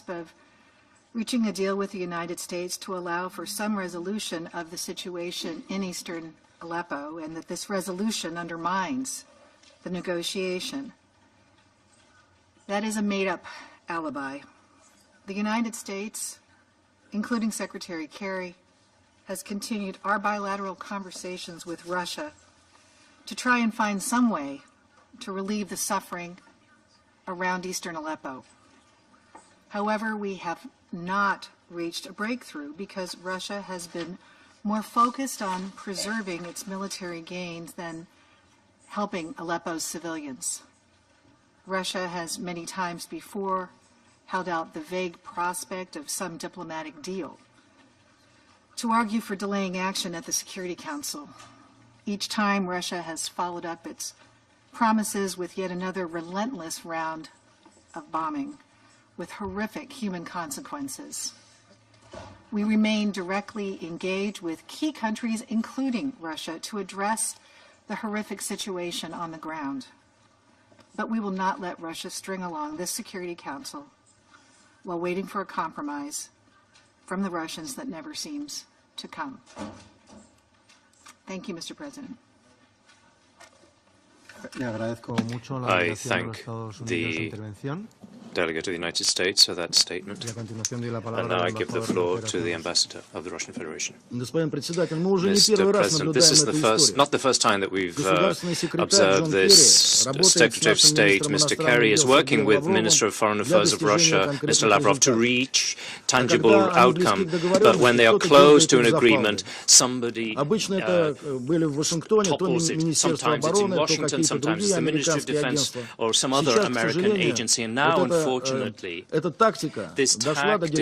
cusp of reaching a deal with the United States to allow for some resolution of the situation in eastern Aleppo, and that this resolution undermines the negotiation. That is a made-up alibi. The United States, including Secretary Kerry, has continued our bilateral conversations with Russia to try and find some way to relieve the suffering around eastern Aleppo. However, we have not reached a breakthrough because Russia has been more focused on preserving its military gains than helping Aleppo's civilians. Russia has many times before held out the vague prospect of some diplomatic deal to argue for delaying action at the Security Council. Each time, Russia has followed up its promises with yet another relentless round of bombing with horrific human consequences. We remain directly engaged with key countries, including Russia, to address the horrific situation on the ground. But we will not let Russia string along this Security Council while waiting for a compromise from the Russians that never seems to come. Thank you, Mr. President. I thank the delegate of the United States for that statement. And now I give the floor to the ambassador of the Russian Federation. Mr. President, this is not the first time that we've observed this. Secretary of State, Mr. Kerry, is working with Minister of Foreign Affairs of Russia, Mr. Lavrov, to reach tangible outcome. But when they are close to an agreement, somebody topples it. Sometimes it's in Washington, sometimes it's the Ministry of Defense or some other American agency. And now, unfortunately, this tactic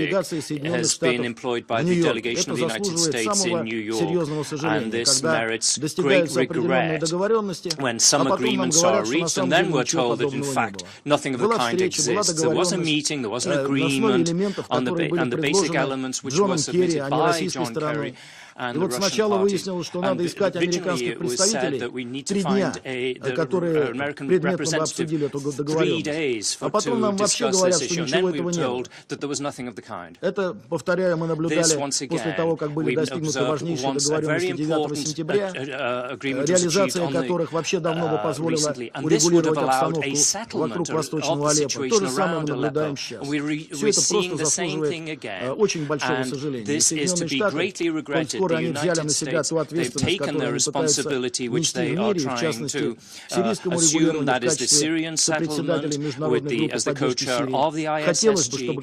has been employed by the delegation of the United States in New York, and this merits great regret when some agreements are reached and then we're told that, in fact, nothing of the kind exists. There was a meeting, there was an agreement on the basic elements which were submitted by John Kerry and the Russian party. And originally it was said that we need to find the American representative 3 days to discuss this issue, and then we were told that there was nothing of the kind. This, once again, we observed once a very important agreement was achieved on the, recently, and this would have allowed a settlement of the situation around Aleppo. We're seeing the same thing again, and this is to be greatly regretted. The United States, they've taken their responsibility, which they are trying to assume, that is the Syrian settlement, with as the co-chair of the ISSG.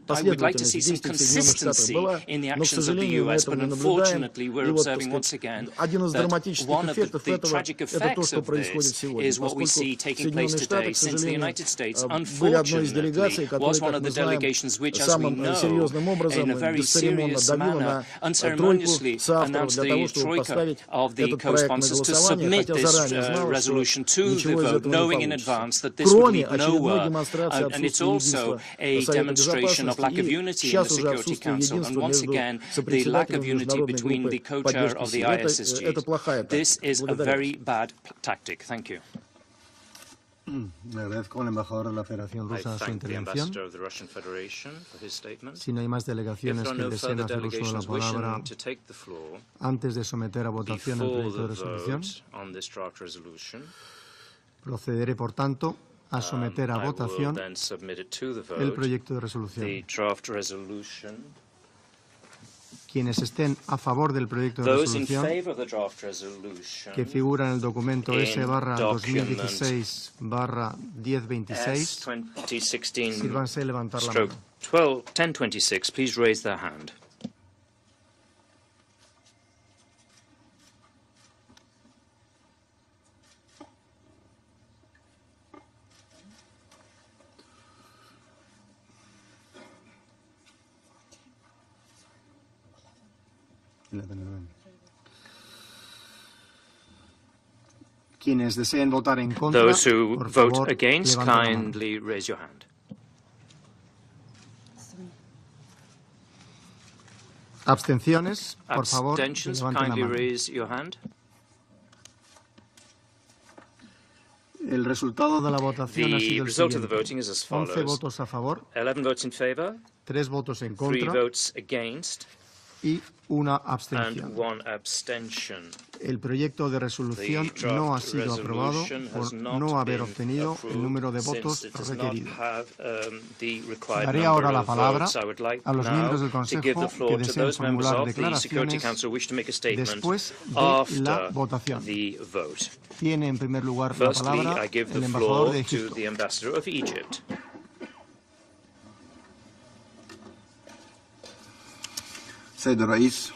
I would like to see some consistency in the actions of the U.S., but unfortunately we're observing once again that one of the tragic effects of this is what we see taking place today, since the United States, unfortunately, was one of the delegations which, as we know, in a very serious manner, unceremoniously announced the troika of the co-sponsors to submit this resolution to the vote, knowing in advance that this would lead nowhere. And it's also a demonstration of lack of unity in the Security Council, and once again, the lack of unity between the co-chair of the ISSG. This is a very bad tactic. Thank you. I thank the ambassador of the Russian Federation for his statement. Si no hay más delegaciones que deseen hacer uso de la palabra antes de someter a votación el proyecto de resolución, procederé, por tanto, a someter a votación el proyecto de resolución. Quienes estén a favor del proyecto de resolución que figura en el documento S/2016/1026, sírvanse levantar la mano. 1026, please raise their hand. Quienes deseen votar en contra, those who vote against, kindly raise your hand. Abstenciones, por favor, Abstentions, kindly raise your hand. El El resultado de la votación ha sido el result of the siguiente. voting is as 11 follows. votos a favor, 11 votes in favor, 3 votos en 3 contra votes against, y una and abstención. 1 abstention. El proyecto de resolución The no ha draft sido aprobado resolution por has not no haber been obtenido el approved número de since votos it does not requerido. have, the required Daré number ahora la of palabra votes. I would like a los now miembros del to give the Consejo floor que to deseen those members formular of the Security declaraciones Council who wish to make a statement después de after la votación. the vote. Tiene en primer lugar la Firstly, palabra I give el the embajador floor de to Egipto. the ambassador of Egypt. سيد الرئيس،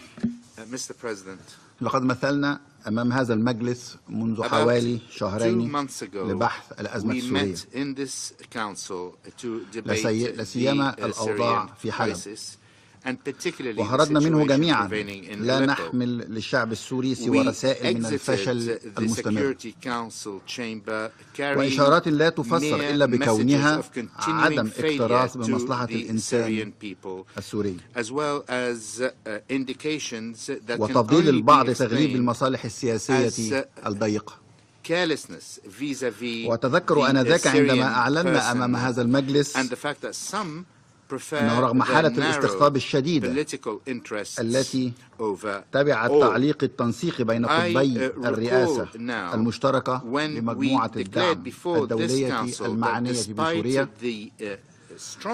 Mr. President, لقد مثلنا أمام هذا المجلس منذ حوالي شهرين لبحث الأزمة we السورية، met in this council to debate لا سيما the الأوضاع Syrian في حلب. crisis, and particularly the وخرجنا منه situation جميعا prevailing in لا Aleppo. نحمل للشعب السوري سوى We رسائل من الفشل exited the المستمر Security Council chamber carrying وإشارات لا تفسر إلا mere بكونها messages of continuing عدم failure اكتراث to بمصلحة the الإنسان Syrian people, السوري as well as indications that can وتفضيل only البعض be تغليب explained المصالح السياسية الضيقة. carelessness vis-à-vis وأتذكر آنذاك عندما أعلنا أمام هذا المجلس and the fact that some أنه رغم حالة الاستقطاب الشديدة التي تبعت تعليق التنسيق بين قطبي الرئاسة المشتركة لمجموعة الدعم الدولية المعنية بسوريا،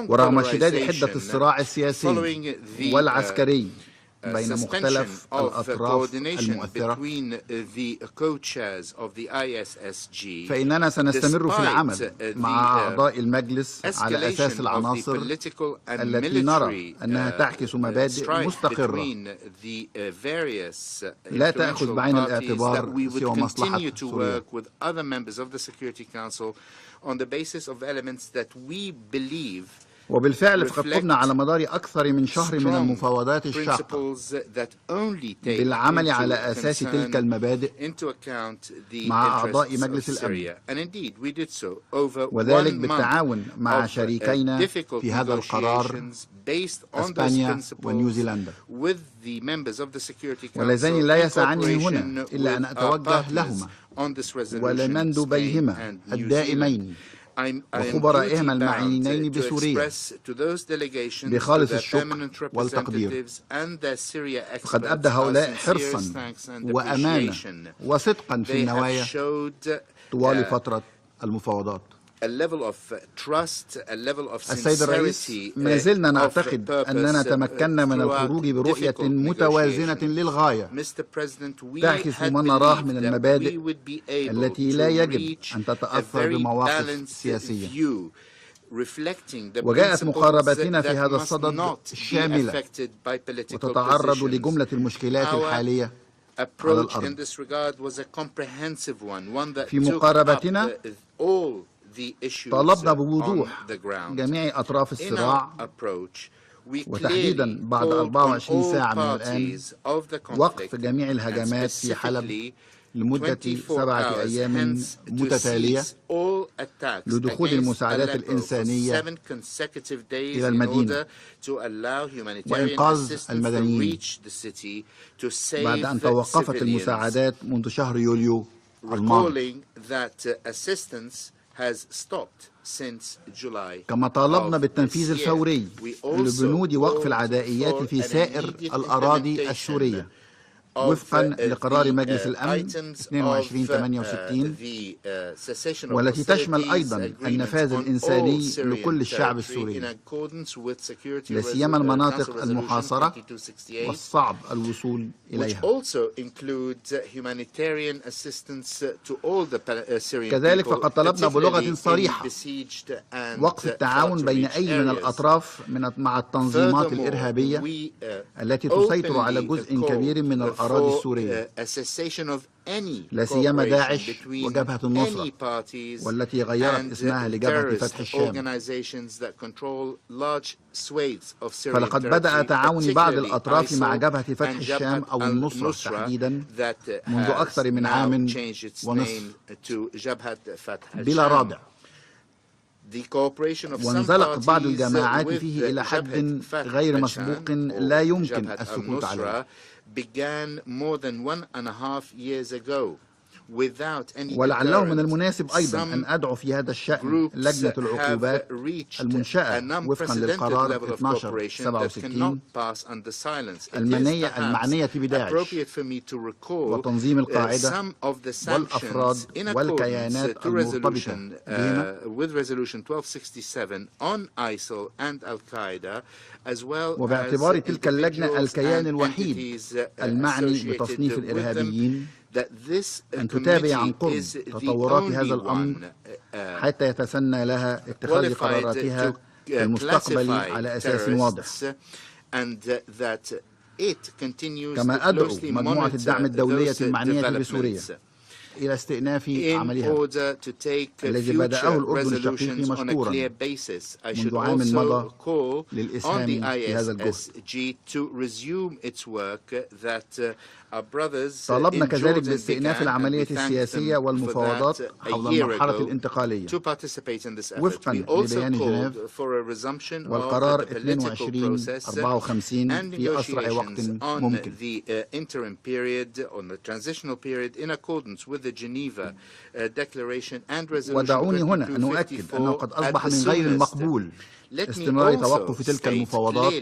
ورغم اشتداد حدة الصراع السياسي والعسكري بين مختلف الأطراف المؤثرة، فإننا سنستمر في العمل مع أعضاء المجلس على أساس العناصر التي نرى أنها تعكس مبادئ مستقرة لا تأخذ بعين الاعتبار سوى مصلحة سوريا. وبالفعل فقد قمنا على مدار أكثر من شهر من المفاوضات الشاقة بالعمل على أساس تلك المبادئ مع أعضاء مجلس الأمن، وذلك بالتعاون مع شريكينا في هذا القرار أسبانيا ونيوزيلندا. واللذان لا يسعني هنا إلا أن أتوجه لهما ولمندوبيهما الدائمين وخبرائهم المعنيين بسوريا بخالص الشكر والتقدير، فقد أبدى هؤلاء حرصا وأمانة وصدقا في النوايا طوال فترة المفاوضات. السيد الرئيس، ما زلنا نعتقد أننا تمكنا من الخروج برؤية متوازنة للغاية تعكس ما نراه من المبادئ التي لا يجب أن تتأثر بمواقف سياسية. وجاءت مقاربتنا في هذا الصدد شاملة وتتعرض لجملة المشكلات الحالية على الأرض. في مقاربتنا طالبنا بوضوح جميع أطراف الصراع، وتحديدا بعد 24 ساعة من الآن وقف جميع الهجمات في حلب لمدة 7 أيام متتالية لدخول المساعدات الإنسانية إلى المدينة وإنقاذ المدنيين بعد أن توقفت المساعدات منذ شهر يوليو الماضي. كما طالبنا بالتنفيذ الفوري لبنود وقف العدائيات في سائر الأراضي السورية وفقا لقرار مجلس الأمن 2268 والتي تشمل أيضا النفاذ الإنساني لكل الشعب السوري، لا سيما المناطق المحاصرة والصعب الوصول إليها. كذلك فقد طلبنا بلغة صريحة وقف التعاون بين أي من الأطراف مع التنظيمات الإرهابية التي تسيطر على جزء كبير من الأراضي السورية، لا سيما داعش وجبهة النصرة والتي غيرت اسمها لجبهة فتح الشام. فلقد بدأ تعاون بعض الأطراف مع جبهة فتح الشام أو النصرة تحديدا منذ أكثر من عام ونصف بلا رادع، وانزلقت بعض الجماعات فيه إلى حد غير مسبوق لا يمكن السكوت عليه. ولعله من المناسب أيضا أن أدعو في هذا الشأن لجنة العقوبات المنشأة وفقا للقرار 1267 المعنية بداعش وتنظيم القاعدة والأفراد والكيانات المرتبطة بهما وباعتبار تلك اللجنة الكيان الوحيد المعني بتصنيف الإرهابيين أن تتابع عن قرب تطورات هذا الأمر حتى يتسنى لها اتخاذ قراراتها في المستقبل على أساس واضح. كما أدعو مجموعة الدعم الدولية المعنية بسوريا إلى استئناف عملها الذي بدأه الأردن الشقيقي مشكورا منذ عام مضى للإسهام في هذا الجهد. طالبنا كذلك باستئناف العملية السياسية والمفاوضات حول المرحلة الانتقالية وفقا لبيان جنيف والقرار 2254 في أسرع وقت ممكن. ودعوني هنا أن أؤكد أنه قد أصبح من غير المقبول استمرار توقف تلك المفاوضات،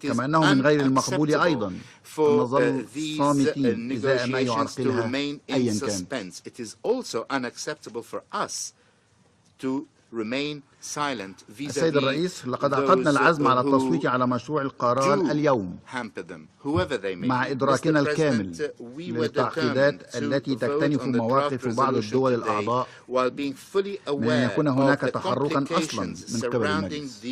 كما أنه من غير المقبول أيضا أن نظل صامتين إزاء ما يعرقلها أيا كان. السيد الرئيس، لقد عقدنا العزم على التصويت على مشروع القرار اليوم مع إدراكنا الكامل للتعقيدات التي تكتنف مواقف بعض الدول الأعضاء من أن يكون هناك تحركا أصلا من قبل المجلس.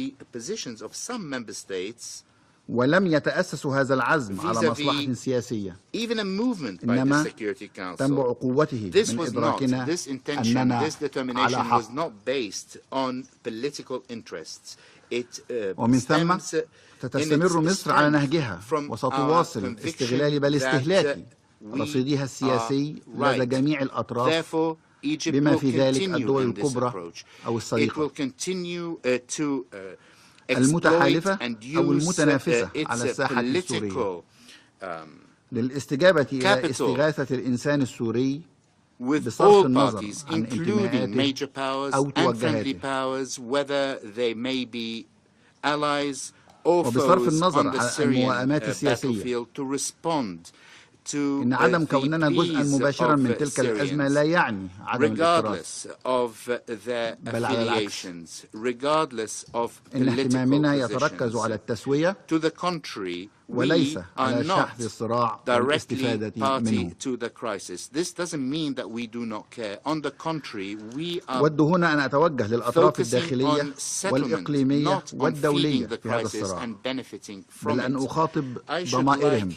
ولم يتأسس هذا العزم على مصلحة سياسية، إنما تنبع قوته من إدراكنا أننا على حق. ومن ثم ستستمر مصر على نهجها وستواصل استغلال بل استهلاك رصيدها السياسي لدى جميع الأطراف بما في ذلك الدول الكبرى أو الصديقة المتحالفة أو المتنافسة على الساحة السورية للاستجابة إلى استغاثة الإنسان السوري بصرف النظر عن انتماءاته أو توجهاته وبصرف النظر عن الموائمات السياسية. إن عدم كوننا جزءا مباشرا من تلك الأزمة لا يعني عدم الاكتراث، بل على العكس، إن اهتمامنا يتركز على التسوية وليس على شحذ الصراع والاستفادة منه. أود هنا أن أتوجه للأطراف الداخلية والإقليمية والدولية في هذا الصراع، بل أن أخاطب ضمائرهم.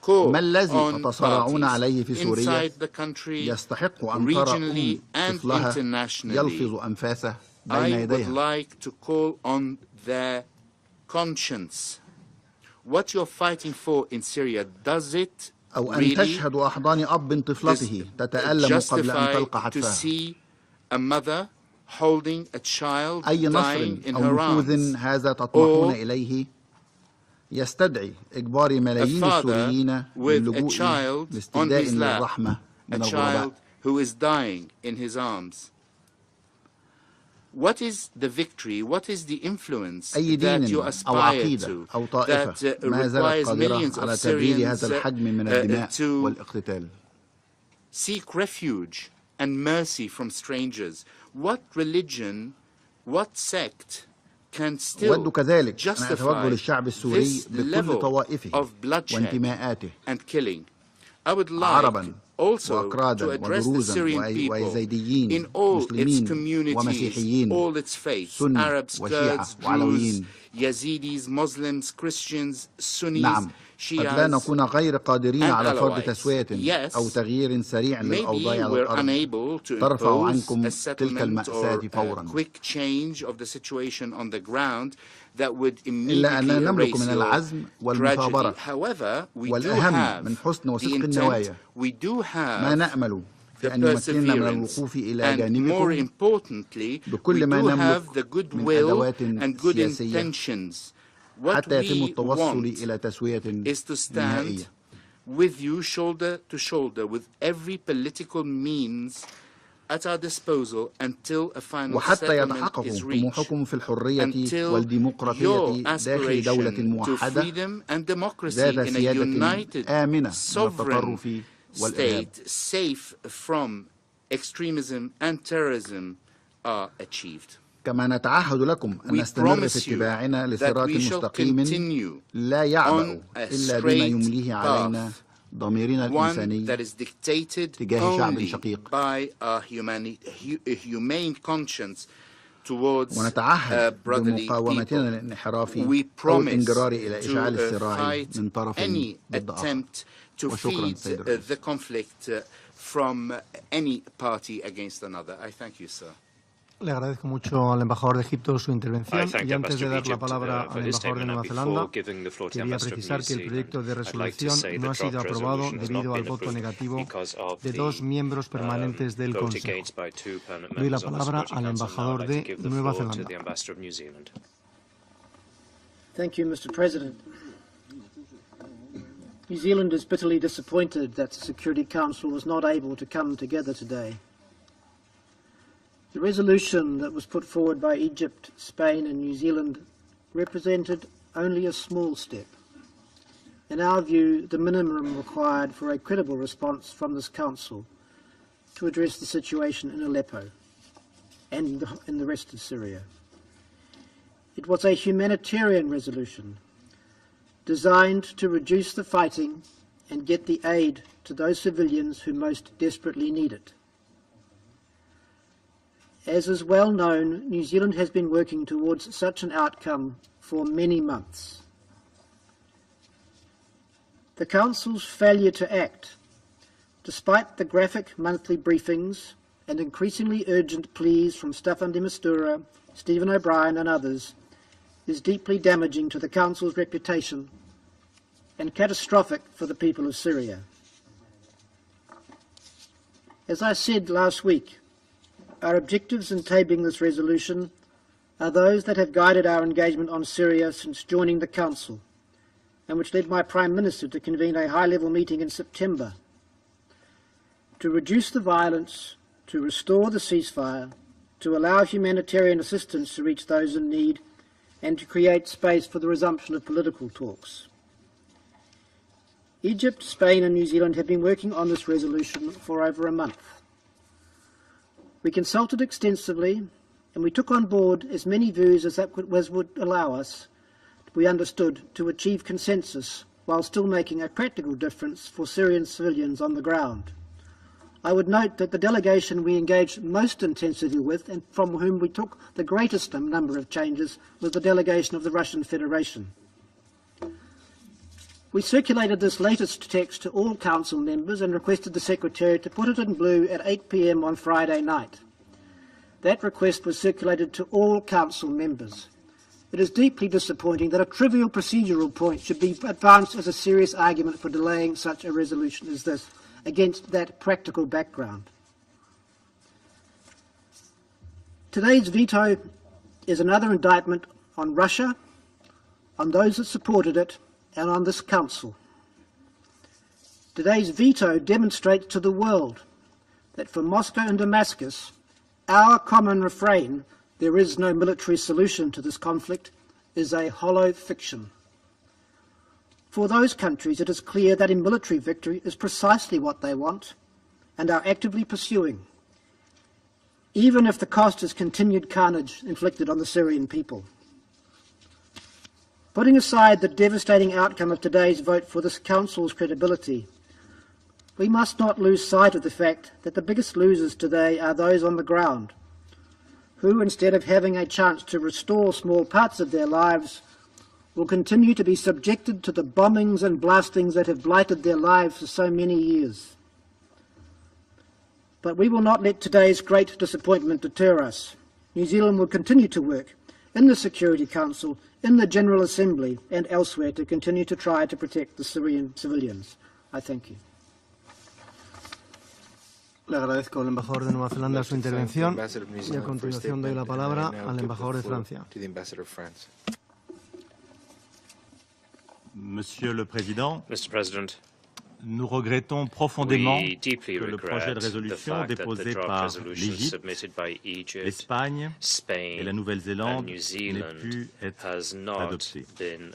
ما الذي تتصارعون عليه في سوريا يستحق أن ترى طفلها يلفظ أنفاسه بين يديها. أو أن تشهد أحضان أب طفلته تتألم قبل أن تلقى حتفها. أي نصر أو نفوذ هذا تطمحون إليه يستدعي إجبار ملايين السوريين للجوء لاستداء للرحمة من الغرباء. أي دين أو عقيدة أو طائفة ما زالت قادرة على تبرير هذا الحجم من الدماء والاقتتال. Seek refuge and mercy from strangers. What religion, what sect أود كذلك أن أتوجه للشعب السوري بكل طوائفه وانتماءاته، عربا وأكرادا ودروزا ويزيديين مسلمين ومسيحيين سنة وشيعة وعلويين. نعم، قد لا نكون غير قادرين على فرض تسوية أو تغيير سريع للأوضاع على الأرض ترفع عنكم تلك المأساة فورا، إلا أننا نملك من العزم والمثابرة والأهم من حسن وصدق النوايا ما نأمل في أن يمكننا من الوقوف إلى جانبكم بكل ما نملك من أدوات سياسية حتى يتم التوصل إلى تسوية نهائية. with you shoulder to shoulder with every political means at our disposal until a final وحتى settlement يتحقق is reached, طموحكم في الحرية until والديمقراطية your داخل دولة aspiration to موحدة freedom and democracy ذات in a سيادة united, آمنة من sovereign التطرف والإرهاب state safe from extremism and terrorism are achieved. كما نتعهد لكم أن نستمر في اتباعنا لصراط مستقيم لا يعبأ إلا بما يمليه علينا ضميرنا الإنساني تجاه شعب شقيق. ونتعهد بمقاومتنا للانحراف أو الانجرار إلى إشعال الصراع من طرف ضد آخر. وشكرا سيد الرئيس. From any party against another. I thank you, sir. Le agradezco mucho al embajador de Egipto su intervención y antes de dar la palabra al embajador de Nueva Zelanda, quería precisar que el proyecto de resolución no ha sido aprobado debido al voto negativo de 2 miembros permanentes del Consejo. Doy la palabra al embajador de Nueva Zelanda. Thank you, Mr. President. New Zealand is bitterly disappointed that the Security Council was not able to come together today. The resolution that was put forward by Egypt, Spain and New Zealand represented only a small step. In our view, the minimum required for a credible response from this Council to address the situation in Aleppo and in the rest of Syria. It was a humanitarian resolution designed to reduce the fighting and get the aid to those civilians who most desperately need it. As is well known, New Zealand has been working towards such an outcome for many months. The Council's failure to act, despite the graphic monthly briefings and increasingly urgent pleas from Staffan de Mistura, Stephen O'Brien and others, is deeply damaging to the Council's reputation and catastrophic for the people of Syria. As I said last week, our objectives in tabling this resolution are those that have guided our engagement on Syria since joining the Council, and which led my Prime Minister to convene a high-level meeting in September to reduce the violence, to restore the ceasefire, to allow humanitarian assistance to reach those in need, and to create space for the resumption of political talks. Egypt, Spain and New Zealand have been working on this resolution for over a month. We consulted extensively and we took on board as many views as that would allow us, we understood, to achieve consensus while still making a practical difference for Syrian civilians on the ground. I would note that the delegation we engaged most intensively with and from whom we took the greatest number of changes was the delegation of the Russian Federation. We circulated this latest text to all Council members and requested the Secretariat to put it in blue at 8 p.m. on Friday night. That request was circulated to all Council members. It is deeply disappointing that a trivial procedural point should be advanced as a serious argument for delaying such a resolution as this, against that practical background. Today's veto is another indictment on Russia, on those that supported it, and on this Council. Today's veto demonstrates to the world that for Moscow and Damascus, our common refrain, "There is no military solution to this conflict," is a hollow fiction. For those countries, it is clear that a military victory is precisely what they want and are actively pursuing, even if the cost is continued carnage inflicted on the Syrian people. Putting aside the devastating outcome of today's vote for this Council's credibility, we must not lose sight of the fact that the biggest losers today are those on the ground, who, instead of having a chance to restore small parts of their lives, will continue to be subjected to the bombings and blastings that have blighted their lives for so many years. But we will not let today's great disappointment deter us. New Zealand will continue to work in the Security Council, in the General Assembly and elsewhere to continue to try to protect the Syrian civilians. I thank you. Le agradezco al embajador de Nueva Zelanda su intervención y a continuación doy la palabra al embajador de Francia. Monsieur le Président, Mr. President, Nous regrettons profondément We deeply que le projet de regret the résolution fact that the déposé draft par resolution l'Égypte, submitted by Egypt, l'Espagne et la Spain, Nouvelle-Zélande and New n'ait Zealand pu être has not adopté. been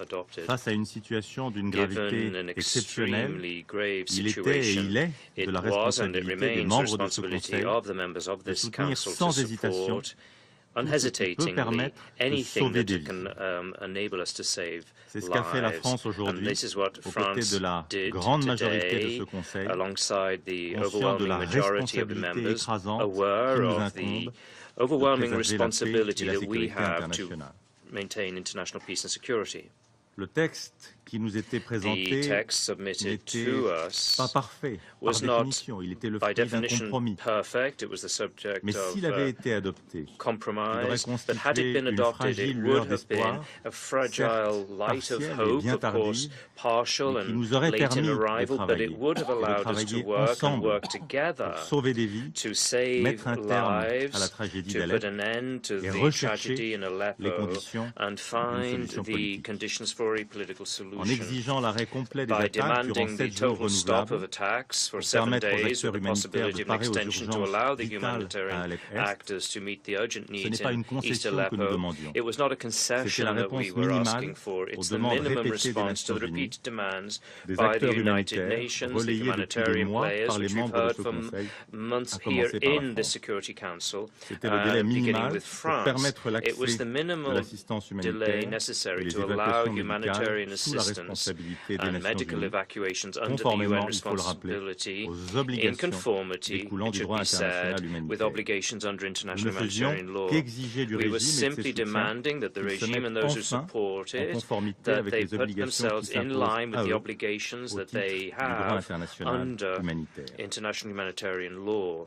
adopted. Face à une situation d'une Given gravité an exceptionnelle, extremely grave il était et situation, il est it de la was and it responsabilité des remains the membres de ce responsibility Conseil of the members of de this soutenir council to sans hésitation support tout ce qui peut unhesitatingly permettre de anything sauver that des vies. can enable us to save C'est ce qu'a fait la lives. France And aujourd'hui, this is what aux côtés France de la did grande majorité de today, ce Conseil, alongside the conscient de la overwhelming majority of the responsabilité members, écrasante aware qui nous of the incombe overwhelming de préserver la paix responsibility et la that we sécurité have to internationale. maintain international peace and security. Le texte qui nous était The présenté text submitted n'était to us pas parfait, par was not, définition. Il était le by fruit d'un definition, compromis. perfect. It was the subject Mais of s'il avait été adopté, il aurait compromise, but had it constitué been une adopted, it fragile would lueur have been d'espoir, a fragile light of partielle et hope, bien of course, tardive, partial mais qui and nous aurait late in permis de arrival, but travailler, it would have et de allowed us to travailler work and ensemble work together pour sauver des vies, to save mettre un terme à la lives, tragédie to put d'Aleppo an end to et the rechercher tragedy in les Aleppo conditions and d'une find solution the politique. conditions for a political En solution. exigeant l'arrêt complet des By attaques durant demanding the 7 jours total stop of renouvelables, attacks for pour 7 permettre aux days, with acteurs the humanitaires possibility de of an parer aux extension to urgences allow the vitales à humanitarian Aleppo-Est, actors to meet the urgent ce needs n'est pas une in East concession que nous Aleppo. demandions. It was not a C'était concession la that we réponse were minimale asking for. aux It's the demandes minimum répétées des response to the Nations Unies, repeated demands des by the acteurs United humanitaires Nations, the relayés depuis des humanitarian mois players, par les which we've membres de heard ce from Conseil, months à here commencer par la in the France. Security Council, C'était le délai beginning minimal with pour France. permettre It was l'accès the de minimum l'assistance delay humanitaire et necessary les to allow évacuations humanitarian médicales sous la assistance responsabilité des and Nations medical Unies, evacuations under the conformément, UN il faut le rappeler, responsibility aux in obligations conformity, découlant it du should droit be said, international with humanitaire. obligations under Nous international ne faisions humanitarian law. qu'exiger du We were régime et de ses simply soutiens demanding that the qu'ils se regime and mettent those who enfin support en it, conformité that avec they les put obligations qui themselves in s'imposent line with à the eux obligations au that titre they du droit have international under humanitaire. international humanitarian law.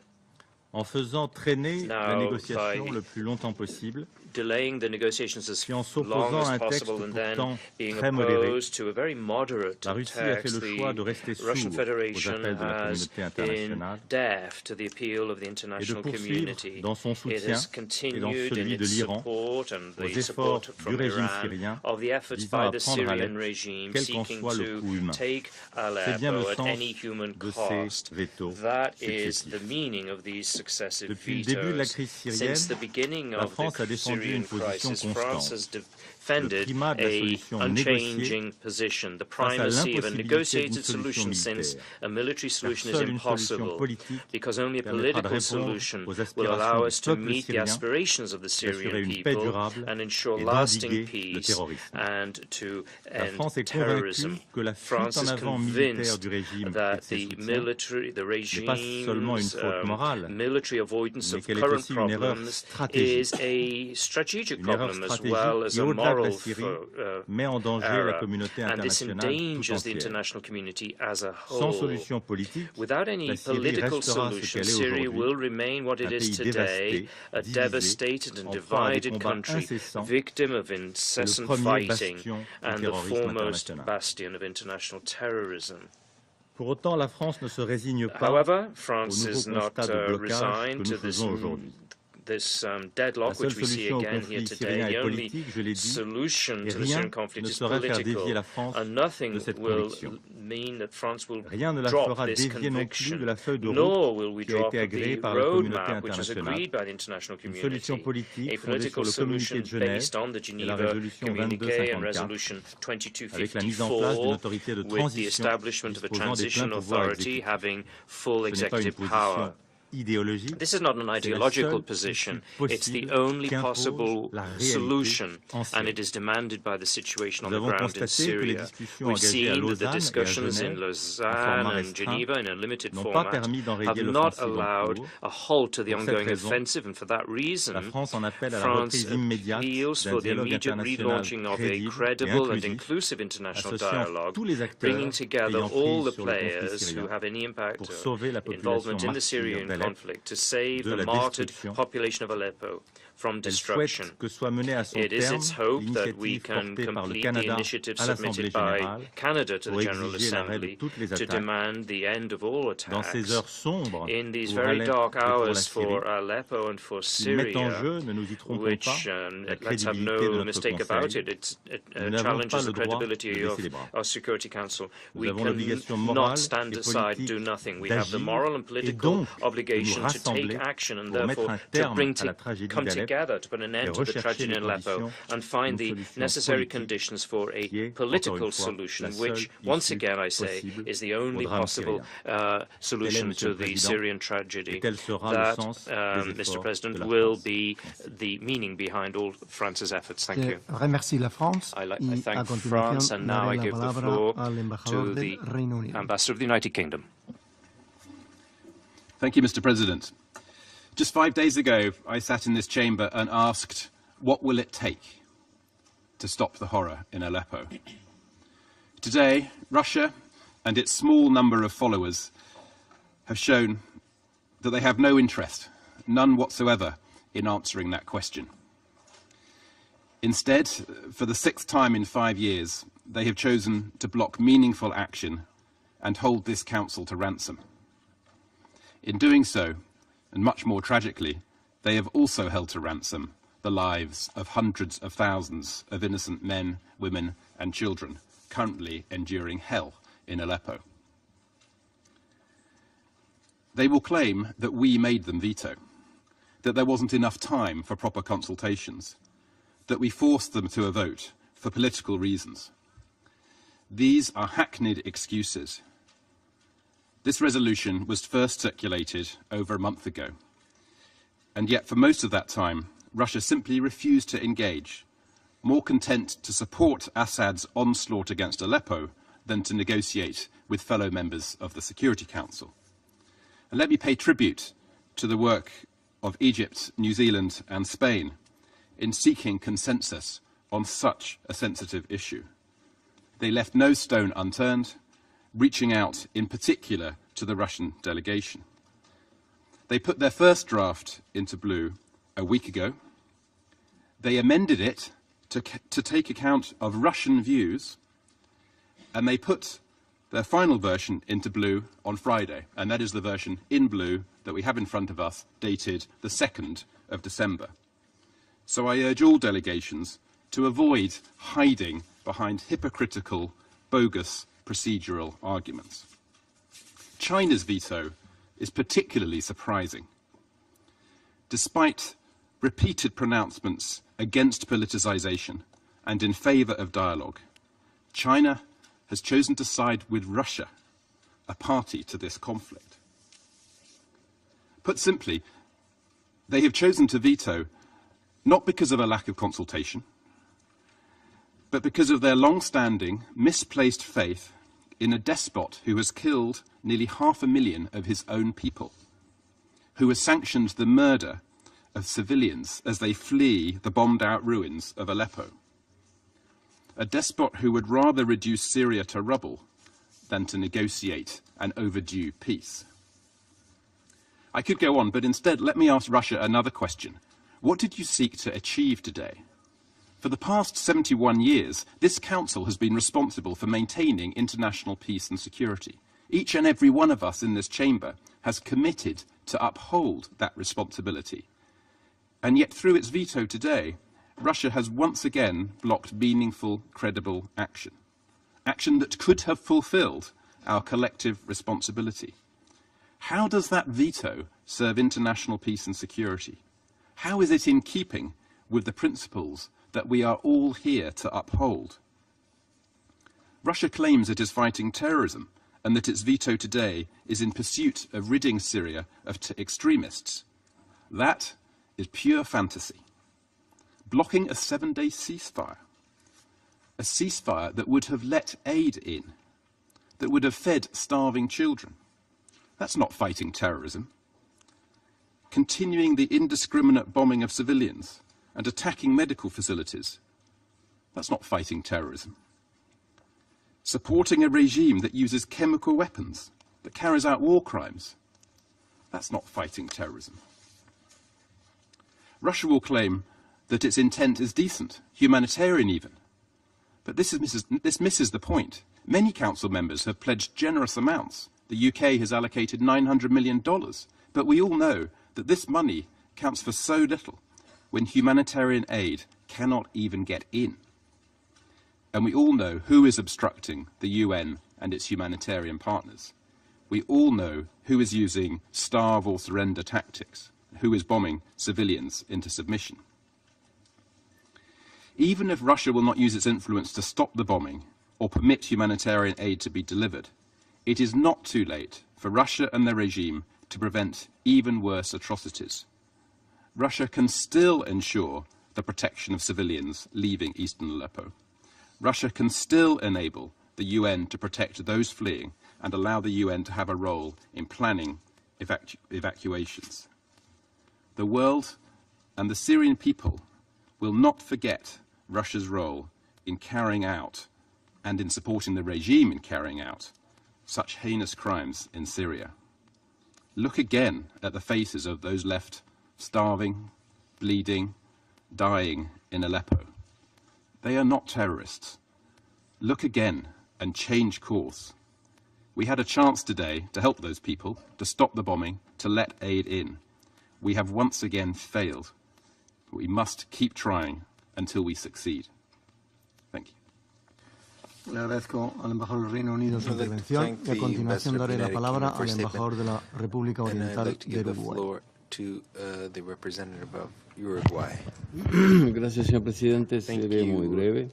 En faisant traîner la Now, négociation by le plus longtemps possible, delaying the negotiations as puis en long s'opposant as à un texte possible and then pourtant being très modéré, opposed to a very moderate la Russie a fait text, le choix de the rester Russian sourd aux Federation appels de la has communauté been internationale deaf to the appeal of the et de international poursuivre community. dans son It soutien has et dans continued in celui de its l'Iran support and aux the support efforts du from régime Iran syrien of the efforts visant by à the prendre Syrian Alep, regime quel qu'en seeking soit le to coût humain. take C'est bien le Aleppo at sens any human de ces cost. vétos That is successifs. the meaning of these successive Depuis le début de la vetoes. crise syrienne, Since the beginning la of France a the défendu Syrian une position crisis, France has constante. defended primat de la a solution unchanging position, the face à primacy of a l'impossibilité negotiated d'une solution solution, since militaire. a military Car solution is seule une solution impossible, politique because only a permettra de political répondre solution aux will aspirations allow du us to peuple meet the syrien, aspirations of the d'assurer Syrian une paix people durable and ensure et lasting d'endiguer le peace terrorisme. and to La end France est terrorism. convaincue que la fuite France en is avant militaire convinced du régime et de that ses the soutiens regime's n'est pas seulement une faute morale, military avoidance mais of qu'elle est current aussi une erreur problems stratégique. is a strategic Une erreur problem as stratégique well as qui, a au-delà de moral la Syrie, met en danger la communauté and this internationale tout endangers the entière. international community as a whole. Sans solution politique, Without any la Syrie political restera ce solution, qu'elle est Syria aujourd'hui, will remain what it un is pays today, dévasté, a divisé, devastated and en proie à des divided combats country, incessants, victim of incessant premier fighting, bastion du and the terrorisme foremost international. bastion of international terrorism. Pour autant, la France ne se résigne pas However, au France nouveau is not constat de blocage resigned que to nous this faisons aujourd'hui. La deadlock seule which we see solution au again here conflit today. syrien The est only politique, je l'ai dit, solution et to the rien Syrian conflict ne is saurait faire dévier political, la France and nothing de cette will conviction. mean that France will Rien ne la drop fera this dévier non plus conviction, de la feuille de nor route will we qui a drop été agréée the par la communauté roadmap which is internationale. agreed by the international Une community. solution politique A fondée sur political le communiqué solution de Genève based on the et la Geneva résolution communiqué and 2254, resolution avec la mise en place d'une 2254, autorité de with the transition establishment of a disposant des pleins transition pouvoirs authority exécutifs. having full Ce n'est pas une executive power. position idéologique, This is not an c'est la ideological seule position. issue It's the possible only qu'impose possible la réalité solution, en and Syrie. it is demanded by the situation on Nous the avons ground in constaté que les Syria. discussions We've engagées à seen that the Lausanne et à discussions in Genève, en Lausanne format and restreint, Geneva in a limited n'ont pas format permis d'enrayer have not l'offensive en allowed cours. a halt to the Pour cette ongoing raison, offensive, and for that reason, La France en appelle à la France reprise immédiate appeals d'un for the dialogue immediate international relaunching of a crédible et credible and inclusif, inclusive international associant dialogue, tous les acteurs bringing together ayant all prise the sur le conflit players who syrien have any impact pour sauver la involvement population in the martyre Syrian d'Alep conflict, to save the martyred population of Aleppo from destruction. It is its hope that we can complete the initiative submitted by Canada to the General Assembly to demand the end of all attacks. In these very dark hours for Aleppo and for Syria, which, let's have no mistake about it, it challenges the credibility of our Security Council. We cannot stand aside, do nothing. We have the moral and political obligation to take action and therefore to come together to put an end to the tragedy in Aleppo and find the necessary conditions for a political solution, which, once again, I say, is the only possible solution to the Syrian tragedy. That, Mr. President, will be the meaning behind all France's efforts. Thank you. I thank France, and now I give the floor to the Ambassador of the United Kingdom. Thank you, Mr. President. Just 5 days ago, I sat in this chamber and asked, what will it take to stop the horror in Aleppo? Today, Russia and its small number of followers have shown that they have no interest, none whatsoever, in answering that question. Instead, for the 6th time in 5 years, they have chosen to block meaningful action and hold this council to ransom. In doing so, and much more tragically, they have also held to ransom the lives of hundreds of thousands of innocent men, women, and children currently enduring hell in Aleppo. They will claim that we made them veto, that there wasn't enough time for proper consultations, that we forced them to a vote for political reasons. These are hackneyed excuses. This resolution was first circulated over a month ago, and yet for most of that time, Russia simply refused to engage, more content to support Assad's onslaught against Aleppo than to negotiate with fellow members of the Security Council. And let me pay tribute to the work of Egypt, New Zealand, and Spain in seeking consensus on such a sensitive issue. They left no stone unturned, reaching out in particular to the Russian delegation. They put their first draft into blue a week ago. They amended it to take account of Russian views, and they put their final version into blue on Friday, and that is the version in blue that we have in front of us, dated the 2nd of December. So I urge all delegations to avoid hiding behind hypocritical, bogus procedural arguments. China's veto is particularly surprising. Despite repeated pronouncements against politicization and in favor of dialogue, China has chosen to side with Russia, a party to this conflict. Put simply, they have chosen to veto not because of a lack of consultation, but because of their long-standing, misplaced faith in a despot who has killed nearly 500,000 of his own people, who has sanctioned the murder of civilians as they flee the bombed-out ruins of Aleppo. A despot who would rather reduce Syria to rubble than to negotiate an overdue peace. I could go on, but instead let me ask Russia another question. What did you seek to achieve today? For the past 71 years, this council has been responsible for maintaining international peace and security. Each and every one of us in this chamber has committed to uphold that responsibility. And yet through its veto today, Russia has once again blocked meaningful, credible action. Action that could have fulfilled our collective responsibility. How does that veto serve international peace and security? How is it in keeping with the principles that we are all here to uphold? Russia claims it is fighting terrorism and that its veto today is in pursuit of ridding Syria of extremists. That is pure fantasy. Blocking a 7-day ceasefire, a ceasefire that would have let aid in, that would have fed starving children. That's not fighting terrorism. Continuing the indiscriminate bombing of civilians and attacking medical facilities, that's not fighting terrorism. Supporting a regime that uses chemical weapons, that carries out war crimes, That's not fighting terrorism. Russia will claim that its intent is decent, humanitarian even. But this misses the point. Many council members have pledged generous amounts. The UK has allocated $900 million. But we all know that this money counts for so little when humanitarian aid cannot even get in. And we all know who is obstructing the UN and its humanitarian partners. We all know who is using starve or surrender tactics, who is bombing civilians into submission. Even if Russia will not use its influence to stop the bombing or permit humanitarian aid to be delivered, it is not too late for Russia and their regime to prevent even worse atrocities. Russia can still ensure the protection of civilians leaving eastern Aleppo. Russia can still enable the UN to protect those fleeing and allow the UN to have a role in planning evacuations. The world and the Syrian people will not forget Russia's role in carrying out and in supporting the regime in carrying out such heinous crimes in Syria. Look again at the faces of those left starving, bleeding, dying in Aleppo. They are not terrorists. Look again and change course. We had a chance today to help those people, to stop the bombing, to let aid in. We have once again failed. We must keep trying until we succeed. Thank you. Le agradezco al embajador del Reino Unido su intervención y a continuación daré la palabra al embajador de la República Oriental de Uruguay. To the representative of Uruguay. Gracias, señor presidente. Seré muy breve.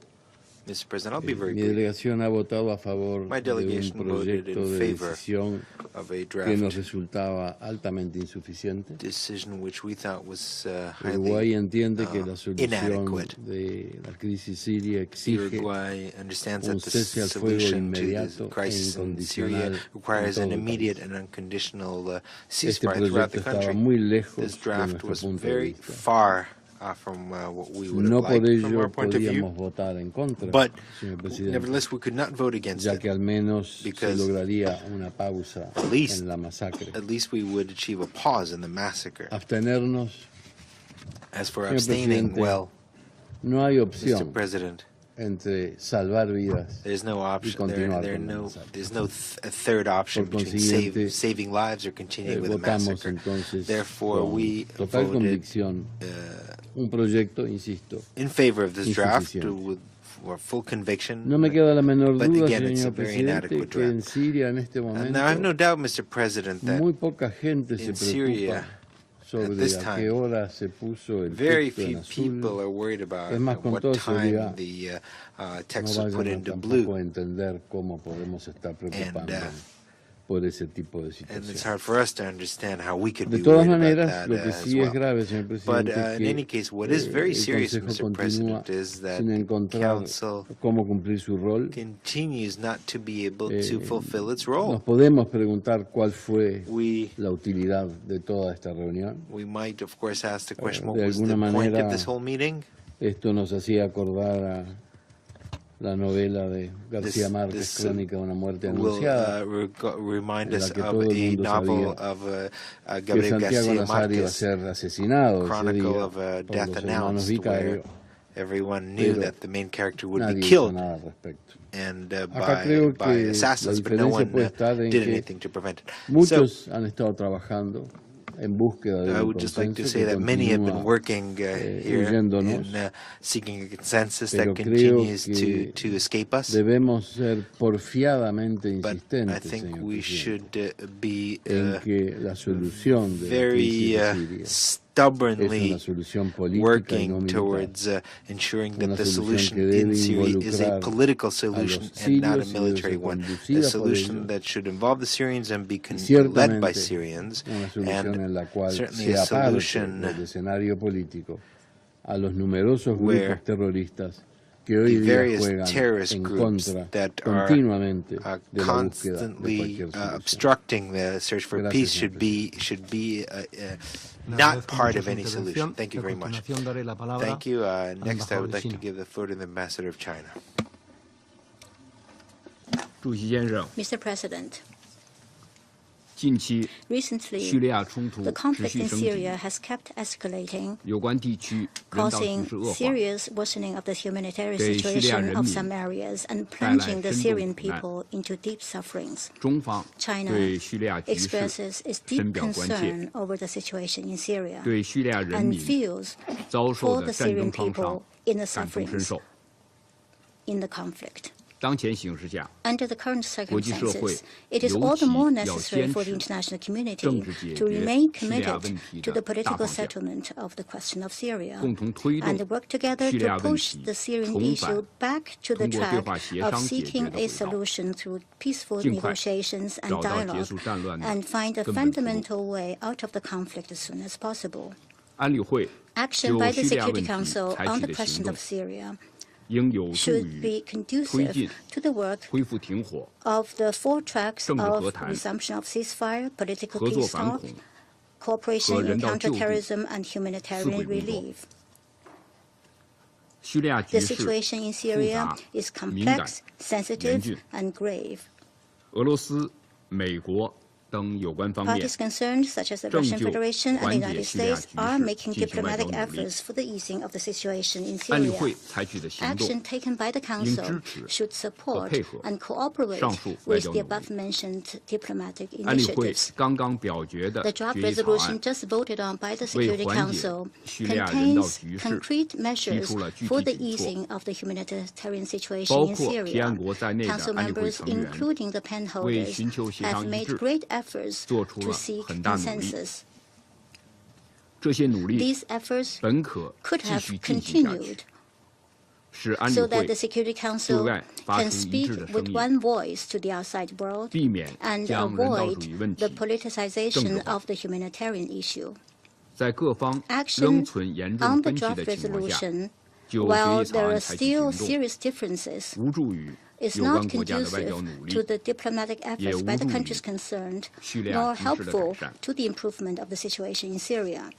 Mr. President, I'll be very Mi brief. delegación ha votado a favor My de un delegation voted proyecto in de favor decisión of a que nos draft resultaba altamente insuficiente. decision which we thought was Uruguay highly entiende que la solución inadequate. de la crisis siria exige Uruguay understands that un the cese al fuego solution to inmediato the e crisis in Syria incondicional requires en an todo el immediate país. and unconditional Este ceasefire throughout proyecto the estaba country. muy lejos This de draft nuestro was punto de very vista. far from what we would No have por liked from ello our point of view. podíamos votar en contra, But señor presidente, nevertheless, we could not vote against ya it. que al menos se because lograría una pausa at least- en la masacre. At least we would achieve a pause in the massacre. Abstenernos, As for señor abstaining, presidente, well, no hay Mr. opción President, entre salvar vidas there's no option. continuar There's con la no, masacre. there's no a third option Por between consiguiente, saving lives or continuing with the votamos massacre. entonces Therefore, con we total voted convicción un proyecto, insisto, in favor of this draft insuficiente. with full conviction. No me queda la menor but duda, again, it's a señor very presidente, inadequate que en draft. Siria en este And now I have no momento doubt, Mr. President, that muy poca gente se in Syria, preocupa sobre this a time, qué hora se puso el very texto en few azul. people are worried about Es más, con what toda time seguridad, the No text was put vayan into tampoco blue. a entender cómo podemos estar preocupando por ese tipo de And it's situación. hard for us to understand how we could De be todas worried maneras, about lo that que as sí es well. grave, señor But presidente, in any es case, what que is very el serious, Consejo Mr. continúa President, is that sin the encontrar Council cómo cumplir su rol. continues not to be able to fulfill its role. Nos podemos preguntar cuál fue We la utilidad de toda esta reunión. might, of course, ask the question, what De was the alguna point manera, of this whole meeting? Esto nos hacía acordar a la novela de García Márquez, Crónica de una muerte Will anunciada, remind de la us que of todo el a mundo novel sabía of que Gabriel Santiago García Nazario iba a Márquez, ser asesinado ese Chronicle día of por Death los hermanos Announced, where Vicario. everyone knew Pero that the main character would be Nadie hizo killed nada al respecto. and Acá creo by que assassins, la but no diferencia one puede estar en did que anything to prevent it. So muchos han estado trabajando en búsqueda de I un would just like to consenso say que that many have been continúa working here huyéndonos, in seeking a consensus pero that creo continues que to escape us. debemos ser porfiadamente But I insistentes, think señor we presidente, should be en que la solución de la very crisis de Siria es stubbornly una solución política y working no militar. towards ensuring that Una the solución solution que in debe Syria is a involucrar political a solution los and not a sirios y debe military ser one. A conducida por solution ellos. that should involve the Syrians and be Y led by ciertamente Syrians, una solución en and la cual certainly se a aparte solution del escenario político a los numerosos where grupos terroristas que hoy the día various juegan terrorist en groups contra that are continuamente de la búsqueda de constantly cualquier solución. obstructing the search for Gracias, peace señor should be Le not agradezco part mucho of su any intervención. solution. Thank you A very much. continuación daré la palabra Thank you. al Next, I embajador would de like to China. give the floor to the ambassador of China. Mr. President, Recently, the conflict in Syria has kept escalating, causing serious worsening of the humanitarian situation of some areas and plunging the Syrian people into deep sufferings. China expresses its deep concern over the situation in Syria and feels for the Syrian people in the sufferings in the conflict. Under the current circumstances, it is all the more necessary for the international community to remain committed to the political settlement of the question of Syria and work together to push the Syrian issue back to the track of seeking a solution through peaceful negotiations and dialogue and find a fundamental way out of the conflict as soon as possible. Action by the Security Council on the question of Syria should be conducive to the work of the 4 tracks of resumption of ceasefire, political peace talk, cooperation in counterterrorism, and humanitarian relief. The situation in Syria is complex, sensitive, and grave. Parties concerned, such as the Russian Federation and the United States, are making diplomatic efforts for the easing of the situation in Syria. Action taken by the Council should support and cooperate with the above-mentioned diplomatic initiatives. The draft resolution just voted on by the Security Council contains concrete measures for the easing of the humanitarian situation in Syria. Council members, including the pen holders, have made great efforts to seek consensus. These efforts could have continued so that the Security Council can speak with one voice to the outside world and avoid the politicization of the humanitarian issue. Action on the draft resolution, while there are still serious differences, is not conducive to the diplomatic efforts by the countries concerned, nor helpful to the improvement of the situation in Syria.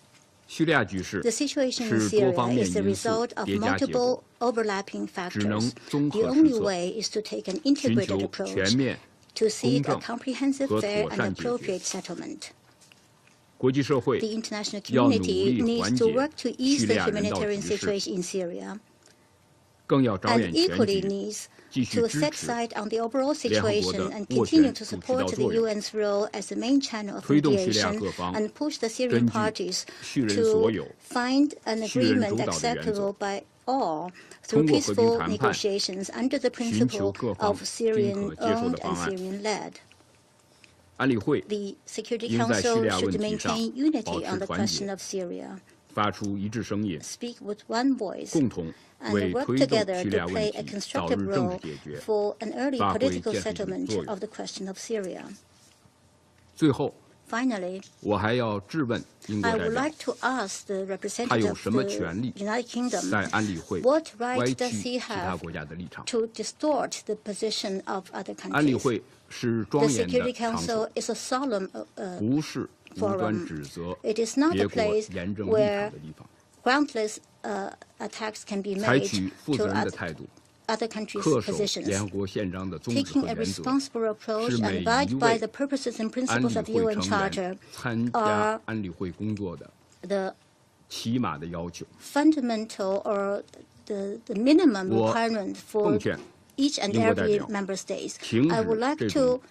The situation in Syria is the result of multiple overlapping factors. The only way is to take an integrated approach to seek a comprehensive, fair, and appropriate settlement. The international community needs to work to ease the humanitarian situation in Syria, and equally needs to set sight on the overall situation and continue to support the UN's role as the main channel of mediation and push the Syrian parties to find an agreement acceptable by all through peaceful negotiations under the principle of Syrian-owned and Syrian-led. The Security Council should maintain unity on the question of Syria, speak with one voice, and work together to play a constructive role for an early political settlement of the question of Syria. Finally, I would like to ask the representative of the United Kingdom, what right does he have to distort the position of other countries? The Security Council is a solemn forum. It is not a place where groundless attacks can be made to other countries' positions. Taking a responsible approach and abide by the purposes and principles of the UN Charter are the fundamental or the minimum requirement for each and every member state. I would like to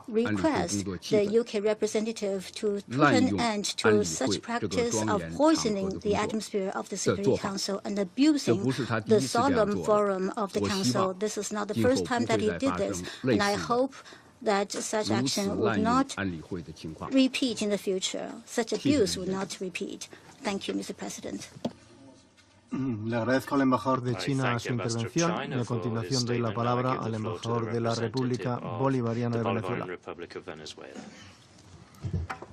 request the UK representative to put an end to such practice of poisoning the atmosphere of the Security Council and abusing the solemn forum of the Council. This is not the first time that he did this, and I hope that such action would not repeat in the future. Such abuse would not repeat. Thank you, Mr. President. Le agradezco al embajador de China su intervención y a continuación doy la palabra al embajador de la República Bolivariana de Venezuela.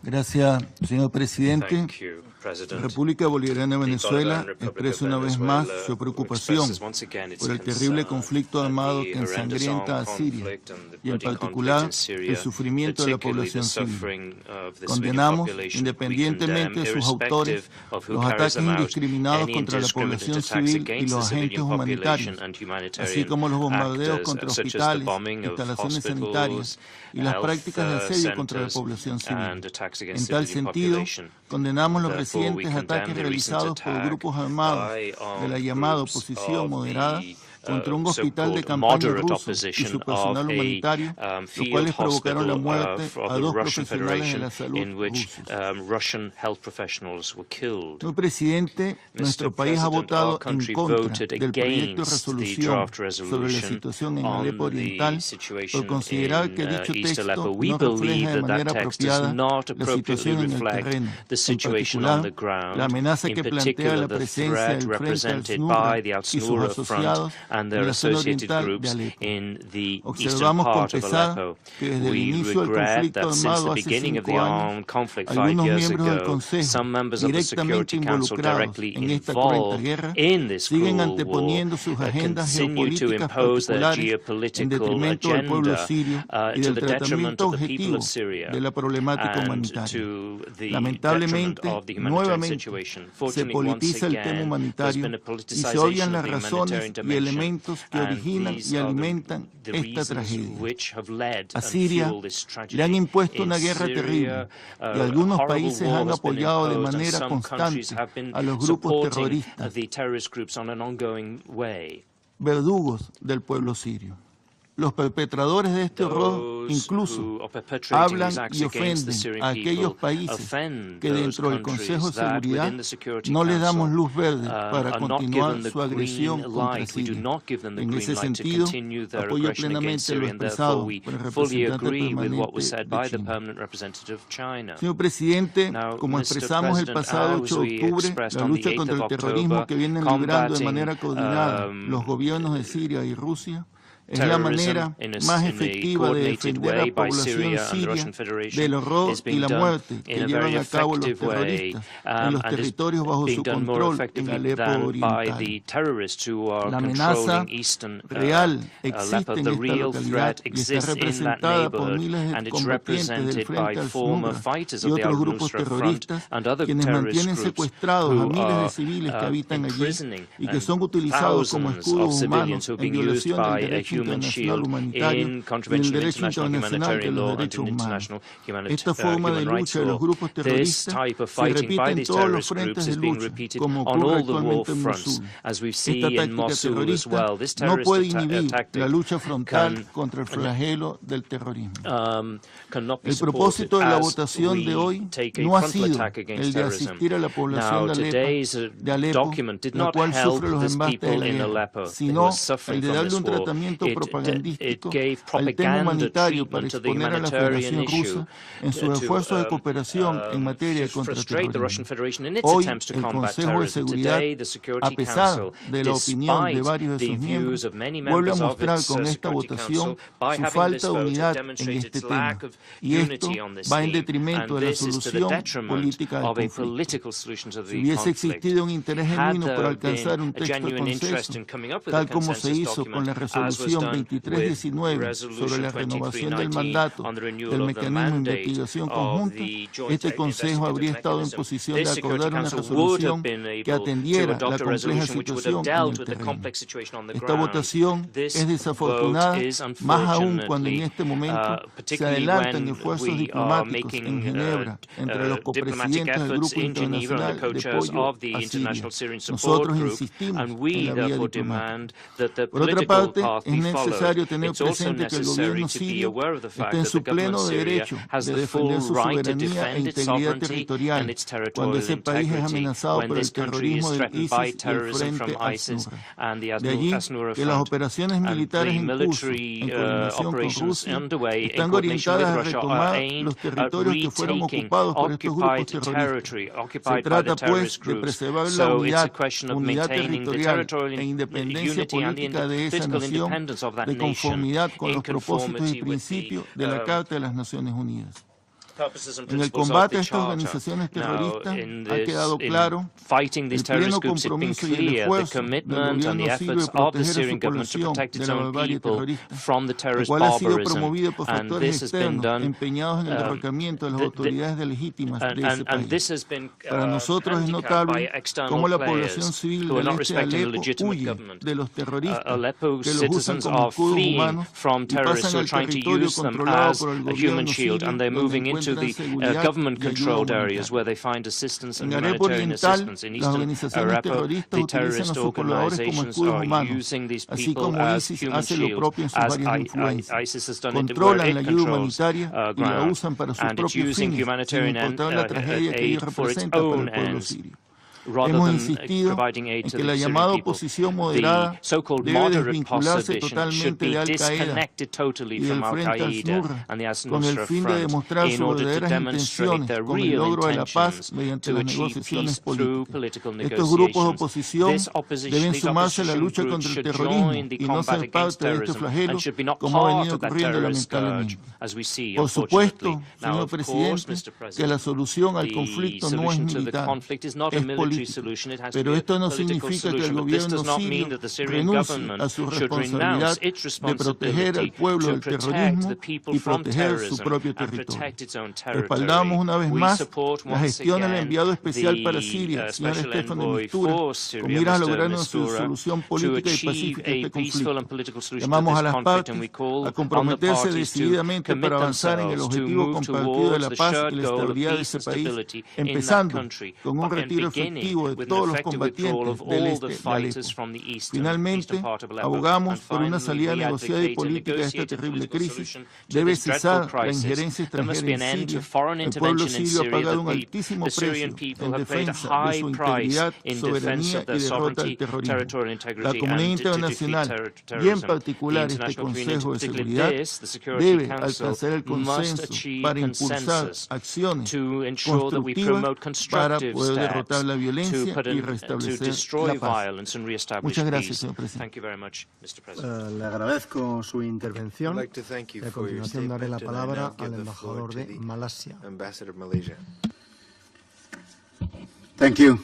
Gracias, señor presidente. La República Bolivariana de Venezuela expresa una vez más su preocupación por el terrible conflicto armado que ensangrienta a Siria y en particular el sufrimiento de la población civil. Condenamos, independientemente de sus autores, los ataques indiscriminados contra la población civil y los agentes humanitarios, así como los bombardeos contra hospitales, instalaciones sanitarias y las prácticas de asedio contra la población civil. En tal sentido, condenamos los recientes ataques realizados por grupos armados de la llamada oposición moderada contra un hospital de campaña ruso y su personal humanitario, los cuales provocaron la muerte a 2 profesionales de la salud rusos. Señor presidente, nuestro país ha votado en contra del proyecto de resolución sobre la situación en Aleppo Oriental por considerar que dicho texto no refleja de manera apropiada la situación en el terreno, en particular la amenaza que plantea la presencia del Frente al-Nusra y sus asociados en la zona oriental de Aleppo. Observamos con pesar que desde el inicio del conflicto armado hace 5 años, algunos miembros del Consejo, directamente involucrados en esta cruenta guerra, siguen anteponiendo sus agendas geopolíticas particulares en detrimento del pueblo sirio y del tratamiento objetivo de la problemática humanitaria. Lamentablemente, nuevamente, se politiza el tema humanitario y se odian las razones y elementos que originan y alimentan esta tragedia. A Siria le han impuesto una guerra terrible y algunos países han apoyado de manera constante a los grupos terroristas, verdugos del pueblo sirio. Los perpetradores de este horror incluso hablan y ofenden a aquellos países que dentro del Consejo de Seguridad no les damos luz verde para continuar su agresión contra Siria. En ese sentido, apoyo plenamente lo expresado por el representante permanente de China. Señor presidente, como expresamos el pasado 8 de octubre, la lucha contra el terrorismo que vienen librando de manera coordinada los gobiernos de Siria y Rusia es la manera más efectiva de defender a la población siria del horror y la muerte que llevan a cabo los terroristas en los territorios bajo su control en Aleppo Oriental. La amenaza real existe en esta localidad y está representada por miles de combatientes del Frente al-Nusra y otros grupos terroristas quienes mantienen secuestrados a miles de civiles que habitan allí y que son utilizados como escudos humanos en violación del derecho internacional humanitario y el derecho internacional de los derechos humanos. Esta forma de lucha de los grupos terroristas se repite en todos los frentes de lucha, como ocurre actualmente en Mosul. Esta táctica terrorista no puede inhibir la lucha frontal contra el flagelo del terrorismo. El propósito de la votación de hoy no ha sido el de asistir a la población de Aleppo, la cual sufre los embates de la guerra, sino el de darle un tratamiento propagandístico al tema humanitario para exponer a la Federación Rusa en sus esfuerzos de cooperación en materia de contraterrorismo. Hoy, el Consejo de Seguridad, a pesar de la opinión de varios de sus miembros, vuelve a mostrar con esta votación su falta de unidad en este tema, y esto va en detrimento de la solución política del conflicto. Si hubiese existido un interés genuino por alcanzar un texto de consenso, tal como se hizo con la resolución 2319 sobre la renovación del mandato del mecanismo de investigación conjunta, este Consejo habría estado en posición de acordar una resolución que atendiera la compleja situación en el terreno. Esta votación es desafortunada, más aún cuando en este momento se adelantan esfuerzos diplomáticos en Ginebra entre los copresidentes del Grupo Internacional de Apoyo a Siria. Nosotros insistimos en la vía diplomática. Por otra parte, es necesario tener presente que el gobierno sirio está en su pleno derecho de defender su soberanía e integridad territorial cuando ese país es amenazado por el terrorismo del ISIS y el Frente al-Nusra. De allí que las operaciones militares en curso, en coordinación con Rusia, están orientadas a retomar los territorios que fueron ocupados por estos grupos terroristas. Se trata, pues, de preservar la unidad territorial e independencia política de esa nación de conformidad con los propósitos y principios de la Carta de las Naciones Unidas. En el combate a estas organizaciones terroristas ha quedado claro el pleno compromiso y el esfuerzo del gobierno sirio de proteger a su población de la barbarie terrorista, el cual ha sido promovido por factores externos empeñados en el derrocamiento de las autoridades legítimas de ese país. Para nosotros es notable cómo la población civil del este de Aleppo huye de los terroristas que los usan como escudos humanos y pasan al territorio controlado por el gobierno sirio, donde encuentran seguridad y ayuda humanitaria. En Aleppo Oriental, las organizaciones terroristas utilizan a sus pobladores como escudos humanos, así como ISIS hace lo propio en sus áreas de influencia. Controlan la ayuda humanitaria y la usan para sus propios fines, sin importar la tragedia que ello representa para el pueblo sirio. Hemos insistido en que la llamada oposición moderada debe desvincularse totalmente de Al-Qaeda y del Frente al-Nusra con el fin de demostrar sus verdaderas intenciones con el logro de la paz mediante las negociaciones políticas. Estos grupos de oposición deben sumarse a la lucha contra el terrorismo y no ser parte de este flagelo como ha venido ocurriendo lamentablemente. Por supuesto, señor presidente, que la solución al conflicto no es militar, es política. Pero esto no significa que el gobierno sirio renuncie a su responsabilidad de proteger al pueblo del terrorismo y proteger su propio territorio. Respaldamos una vez más la gestión del enviado especial para Siria, señor Stefan de Mistura, con miras a lograr una solución política y pacífica a este conflicto. Llamamos a las partes a comprometerse decididamente para avanzar en el objetivo compartido de la paz y la estabilidad de ese país, empezando con un retiro efectivo de todos los combatientes del este de Aleppo. Finalmente, abogamos por una salida negociada y política de esta terrible crisis. Debe cesar la injerencia extranjera en Siria. El pueblo sirio ha pagado un altísimo precio en defensa de su integridad, soberanía y derrota al terrorismo. La comunidad internacional, y en particular este Consejo de Seguridad, debe alcanzar el consenso para impulsar acciones constructivas para poder derrotar la violencia y restablecer la paz. Muchas gracias, señor presidente. Le agradezco su intervención y a continuación daré la palabra al embajador de Malasia. Thank you.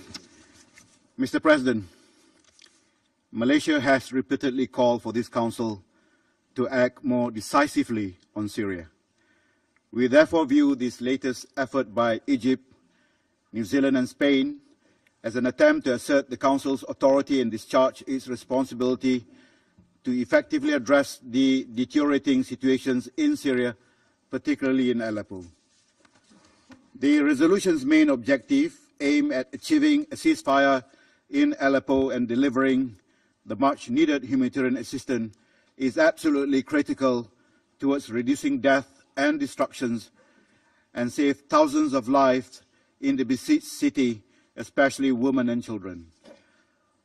Mr. President, Malaysia has repeatedly called for this Council to act more decisively on Syria. We therefore view this latest effort by Egypt, New Zealand and Spain as an attempt to assert the Council's authority and discharge its responsibility to effectively address the deteriorating situations in Syria, particularly in Aleppo. The resolution's main objective, aimed at achieving a ceasefire in Aleppo and delivering the much-needed humanitarian assistance, is absolutely critical towards reducing death and destructions and save thousands of lives in the besieged city, especially women and children.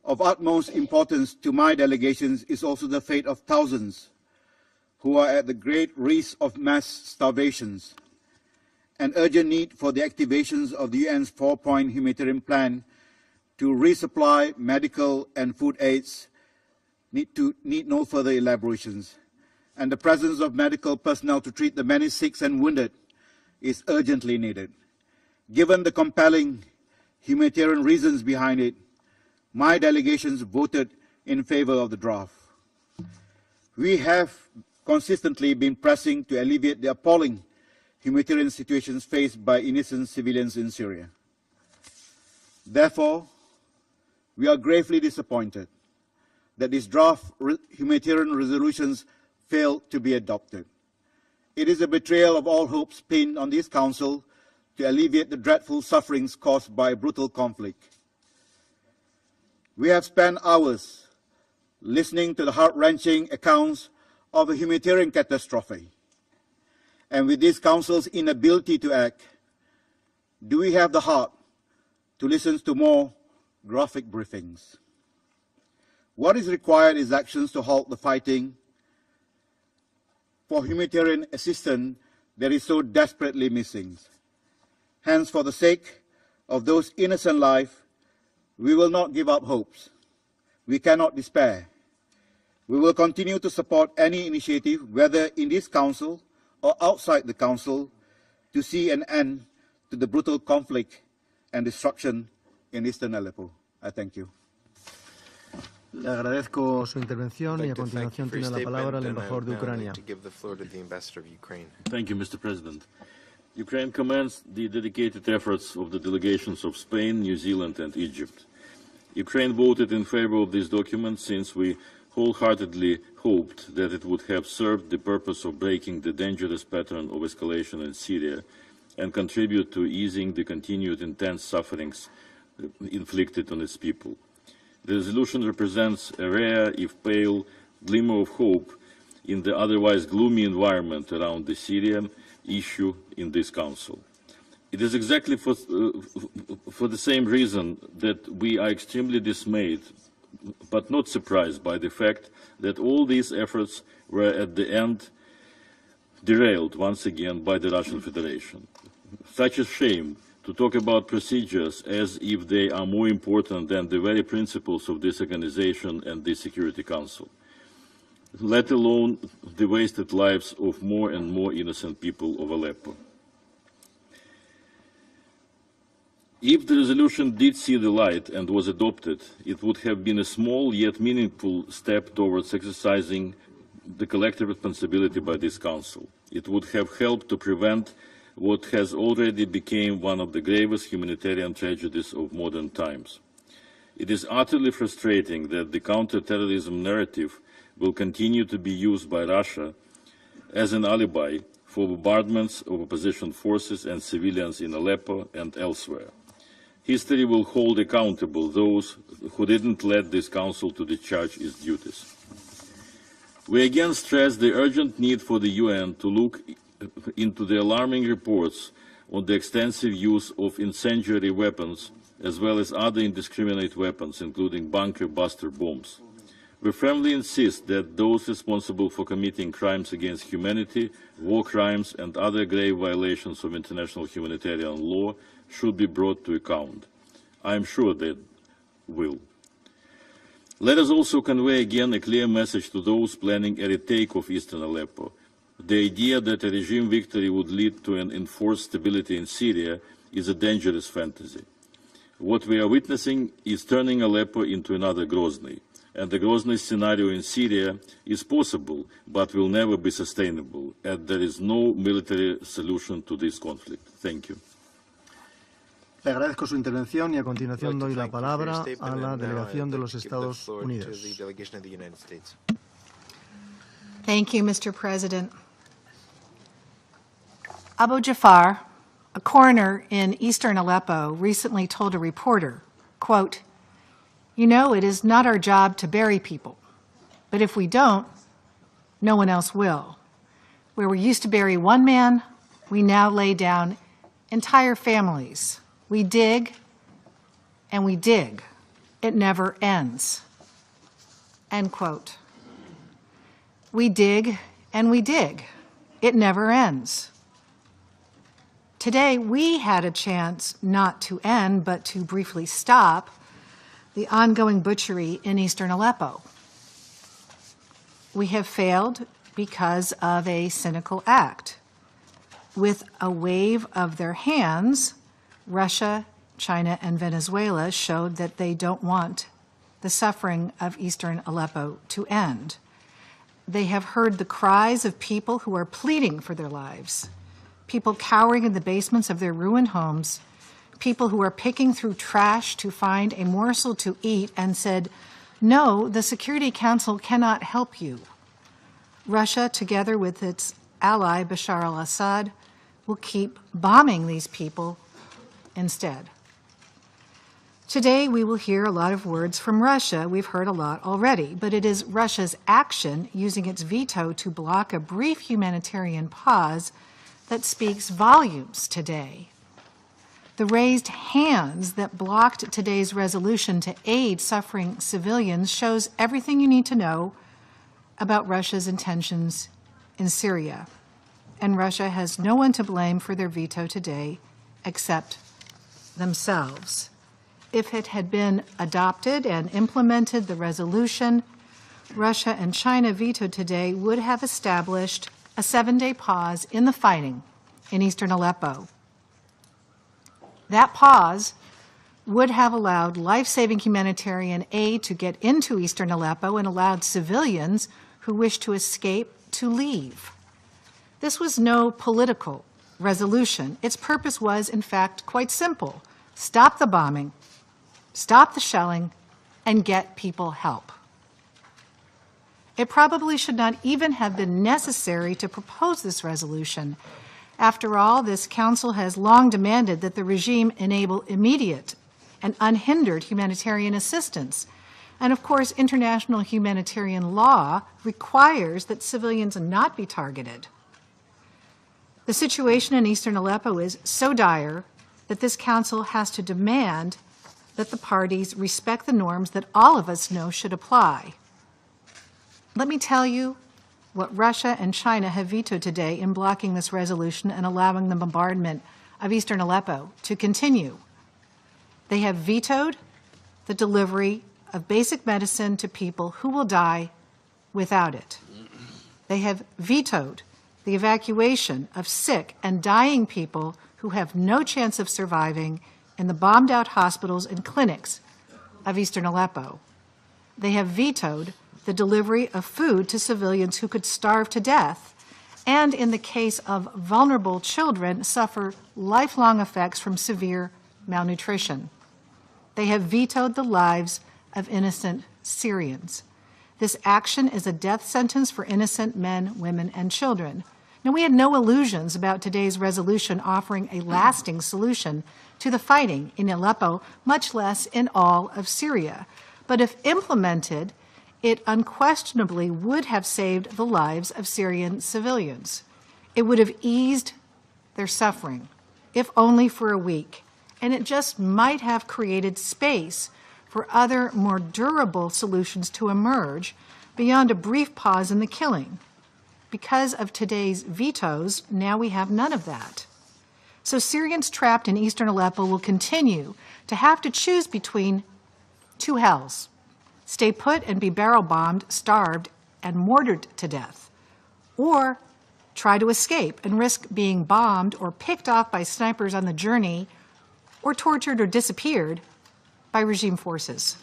Of utmost importance to my delegations is also the fate of thousands who are at the great risk of mass starvations. An urgent need for the activations of the UN's 4-point humanitarian plan to resupply medical and food aids need no further elaborations. And the presence of medical personnel to treat the many sick and wounded is urgently needed. Given the compelling humanitarian reasons behind it, my delegations voted in favor of the draft. We have consistently been pressing to alleviate the appalling humanitarian situations faced by innocent civilians in Syria. Therefore, we are gravely disappointed that these draft humanitarian resolutions failed to be adopted. It is a betrayal of all hopes pinned on this Council to alleviate the dreadful sufferings caused by brutal conflict. We have spent hours listening to the heart-wrenching accounts of a humanitarian catastrophe. And with this Council's inability to act, do we have the heart to listen to more graphic briefings? What is required is actions to halt the fighting for humanitarian assistance that is so desperately missing. Hence, for the sake of those innocent lives, we will not give up hopes. We cannot despair. We will continue to support any initiative, whether in this Council or outside the Council, to see an end to the brutal conflict and destruction in eastern Aleppo. I thank you. Le agradezco su intervención y a continuación tiene la palabra el embajador de Ucrania. Thank you, Mr. President. Ukraine commends the dedicated efforts of the delegations of Spain, New Zealand and Egypt. Ukraine voted in favor of this document since we wholeheartedly hoped that it would have served the purpose of breaking the dangerous pattern of escalation in Syria and contribute to easing the continued intense sufferings inflicted on its people. The resolution represents a rare, if pale, glimmer of hope in the otherwise gloomy environment around the Syrian issue in this Council. It is exactly for the same reason that we are extremely dismayed, but not surprised by the fact that all these efforts were at the end derailed once again by the Russian Federation. Such a shame to talk about procedures as if they are more important than the very principles of this organization and the Security Council, let alone the wasted lives of more and more innocent people of Aleppo. If the resolution did see the light and was adopted, it would have been a small yet meaningful step towards exercising the collective responsibility by this Council. It would have helped to prevent what has already become one of the gravest humanitarian tragedies of modern times. It is utterly frustrating that the counter-terrorism narrative will continue to be used by Russia as an alibi for bombardments of opposition forces and civilians in Aleppo and elsewhere. History will hold accountable those who didn't let this Council to discharge its duties. We again stress the urgent need for the UN to look into the alarming reports on the extensive use of incendiary weapons as well as other indiscriminate weapons, including bunker-buster bombs. We firmly insist that those responsible for committing crimes against humanity, war crimes and other grave violations of international humanitarian law should be brought to account. I am sure they will. Let us also convey again a clear message to those planning a retake of eastern Aleppo. The idea that a regime victory would lead to an enforced stability in Syria is a dangerous fantasy. What we are witnessing is turning Aleppo into another Grozny, and the Grozny scenario in Syria is possible, but will never be sustainable, and there is no military solution to this conflict. Thank you. Le agradezco su intervención y a continuación doy la palabra a la delegación de los Estados Unidos. Thank you, Mr. President. Abu Jafar, a coroner in eastern Aleppo, recently told a reporter, quote, "You know, it is not our job to bury people, but if we don't, no one else will. Where we used to bury one man, we now lay down entire families. We dig and we dig. It never ends." End quote. We dig and we dig. It never ends. Today, we had a chance not to end, but to briefly stop the ongoing butchery in eastern Aleppo. We have failed because of a cynical act. With a wave of their hands, Russia, China, and Venezuela showed that they don't want the suffering of eastern Aleppo to end. They have heard the cries of people who are pleading for their lives, people cowering in the basements of their ruined homes, people who are picking through trash to find a morsel to eat and said, "No, the Security Council cannot help you." Russia, together with its ally Bashar al-Assad, will keep bombing these people instead. Today, we will hear a lot of words from Russia. We've heard a lot already, but it is Russia's action, using its veto to block a brief humanitarian pause, that speaks volumes today. The raised hands that blocked today's resolution to aid suffering civilians shows everything you need to know about Russia's intentions in Syria. And Russia has no one to blame for their veto today except themselves. If it had been adopted and implemented, the resolution Russia and China vetoed today would have established a 7-day pause in the fighting in eastern Aleppo. That pause would have allowed life-saving humanitarian aid to get into eastern Aleppo and allowed civilians who wished to escape to leave. This was no political resolution. Its purpose was, in fact, quite simple. Stop the bombing, stop the shelling, and get people help. It probably should not even have been necessary to propose this resolution. After all, this Council has long demanded that the regime enable immediate and unhindered humanitarian assistance. And of course, international humanitarian law requires that civilians not be targeted. The situation in eastern Aleppo is so dire that this Council has to demand that the parties respect the norms that all of us know should apply. Let me tell you what Russia and China have vetoed today in blocking this resolution and allowing the bombardment of eastern Aleppo to continue. They have vetoed the delivery of basic medicine to people who will die without it. They have vetoed the evacuation of sick and dying people who have no chance of surviving in the bombed-out hospitals and clinics of eastern Aleppo. They have vetoed the delivery of food to civilians who could starve to death, and in the case of vulnerable children, suffer lifelong effects from severe malnutrition. They have vetoed the lives of innocent Syrians. This action is a death sentence for innocent men, women, and children. Now, we had no illusions about today's resolution offering a lasting solution to the fighting in Aleppo, much less in all of Syria. But if implemented, it unquestionably would have saved the lives of Syrian civilians. It would have eased their suffering, if only for a week, and it just might have created space for other, more durable solutions to emerge beyond a brief pause in the killing. Because of today's vetoes, now we have none of that. So Syrians trapped in eastern Aleppo will continue to have to choose between two hells: stay put and be barrel-bombed, starved, and mortared to death, or try to escape and risk being bombed or picked off by snipers on the journey, or tortured or disappeared by regime forces.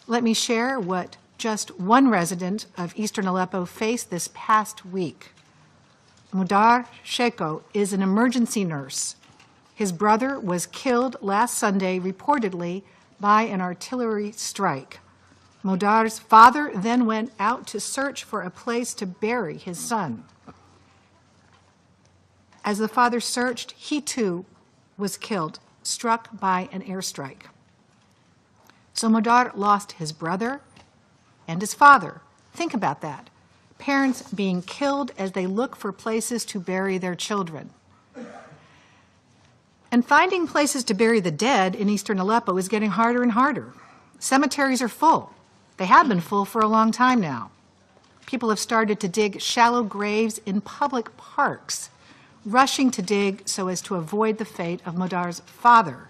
Let me share what just one resident of eastern Aleppo faced this past week. Mudar Sheko is an emergency nurse. His brother was killed last Sunday, reportedly by an artillery strike. Mudar's father then went out to search for a place to bury his son. As the father searched, he too was killed, struck by an airstrike. So Mudar lost his brother and his father. Think about that. Parents being killed as they look for places to bury their children. And finding places to bury the dead in eastern Aleppo is getting harder and harder. Cemeteries are full. They have been full for a long time now. People have started to dig shallow graves in public parks, rushing to dig so as to avoid the fate of Mudar's father.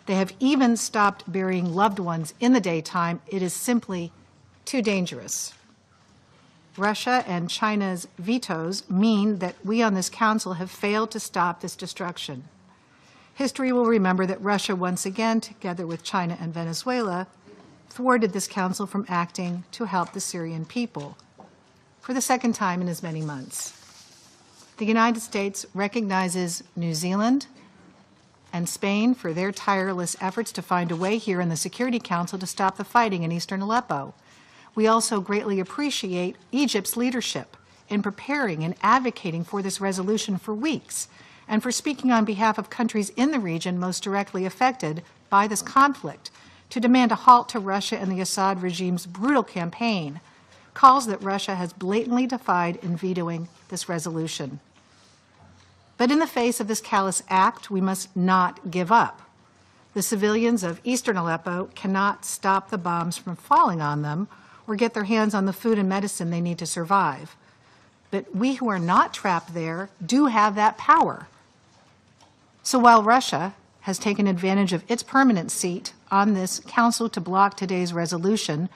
They have even stopped burying loved ones in the daytime. It is simply too dangerous. Russia and China's vetoes mean that we on this Council have failed to stop this destruction. History will remember that Russia once again, together with China and Venezuela, thwarted this Council from acting to help the Syrian people for the second time in as many months. The United States recognizes New Zealand and Spain for their tireless efforts to find a way here in the Security Council to stop the fighting in eastern Aleppo. We also greatly appreciate Egypt's leadership in preparing and advocating for this resolution for weeks, and for speaking on behalf of countries in the region most directly affected by this conflict to demand a halt to Russia and the Assad regime's brutal campaign, calls that Russia has blatantly defied in vetoing this resolution. But in the face of this callous act, we must not give up. The civilians of eastern Aleppo cannot stop the bombs from falling on them or get their hands on the food and medicine they need to survive. But we who are not trapped there do have that power. So while Russia has taken advantage of its permanent seat on this Council to block today's resolution,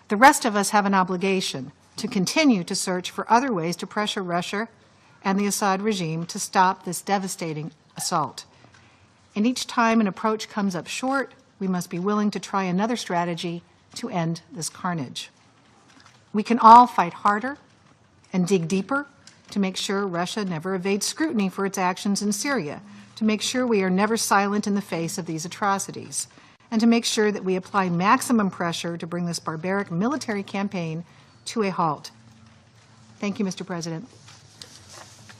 the rest of us have an obligation to continue to search for other ways to pressure Russia and the Assad regime to stop this devastating assault. And each time an approach comes up short, we must be willing to try another strategy to end this carnage. We can all fight harder and dig deeper to make sure Russia never evades scrutiny for its actions in Syria, to make sure we are never silent in the face of these atrocities, and to make sure that we apply maximum pressure to bring this barbaric military campaign to a halt. Thank you, Mr. President.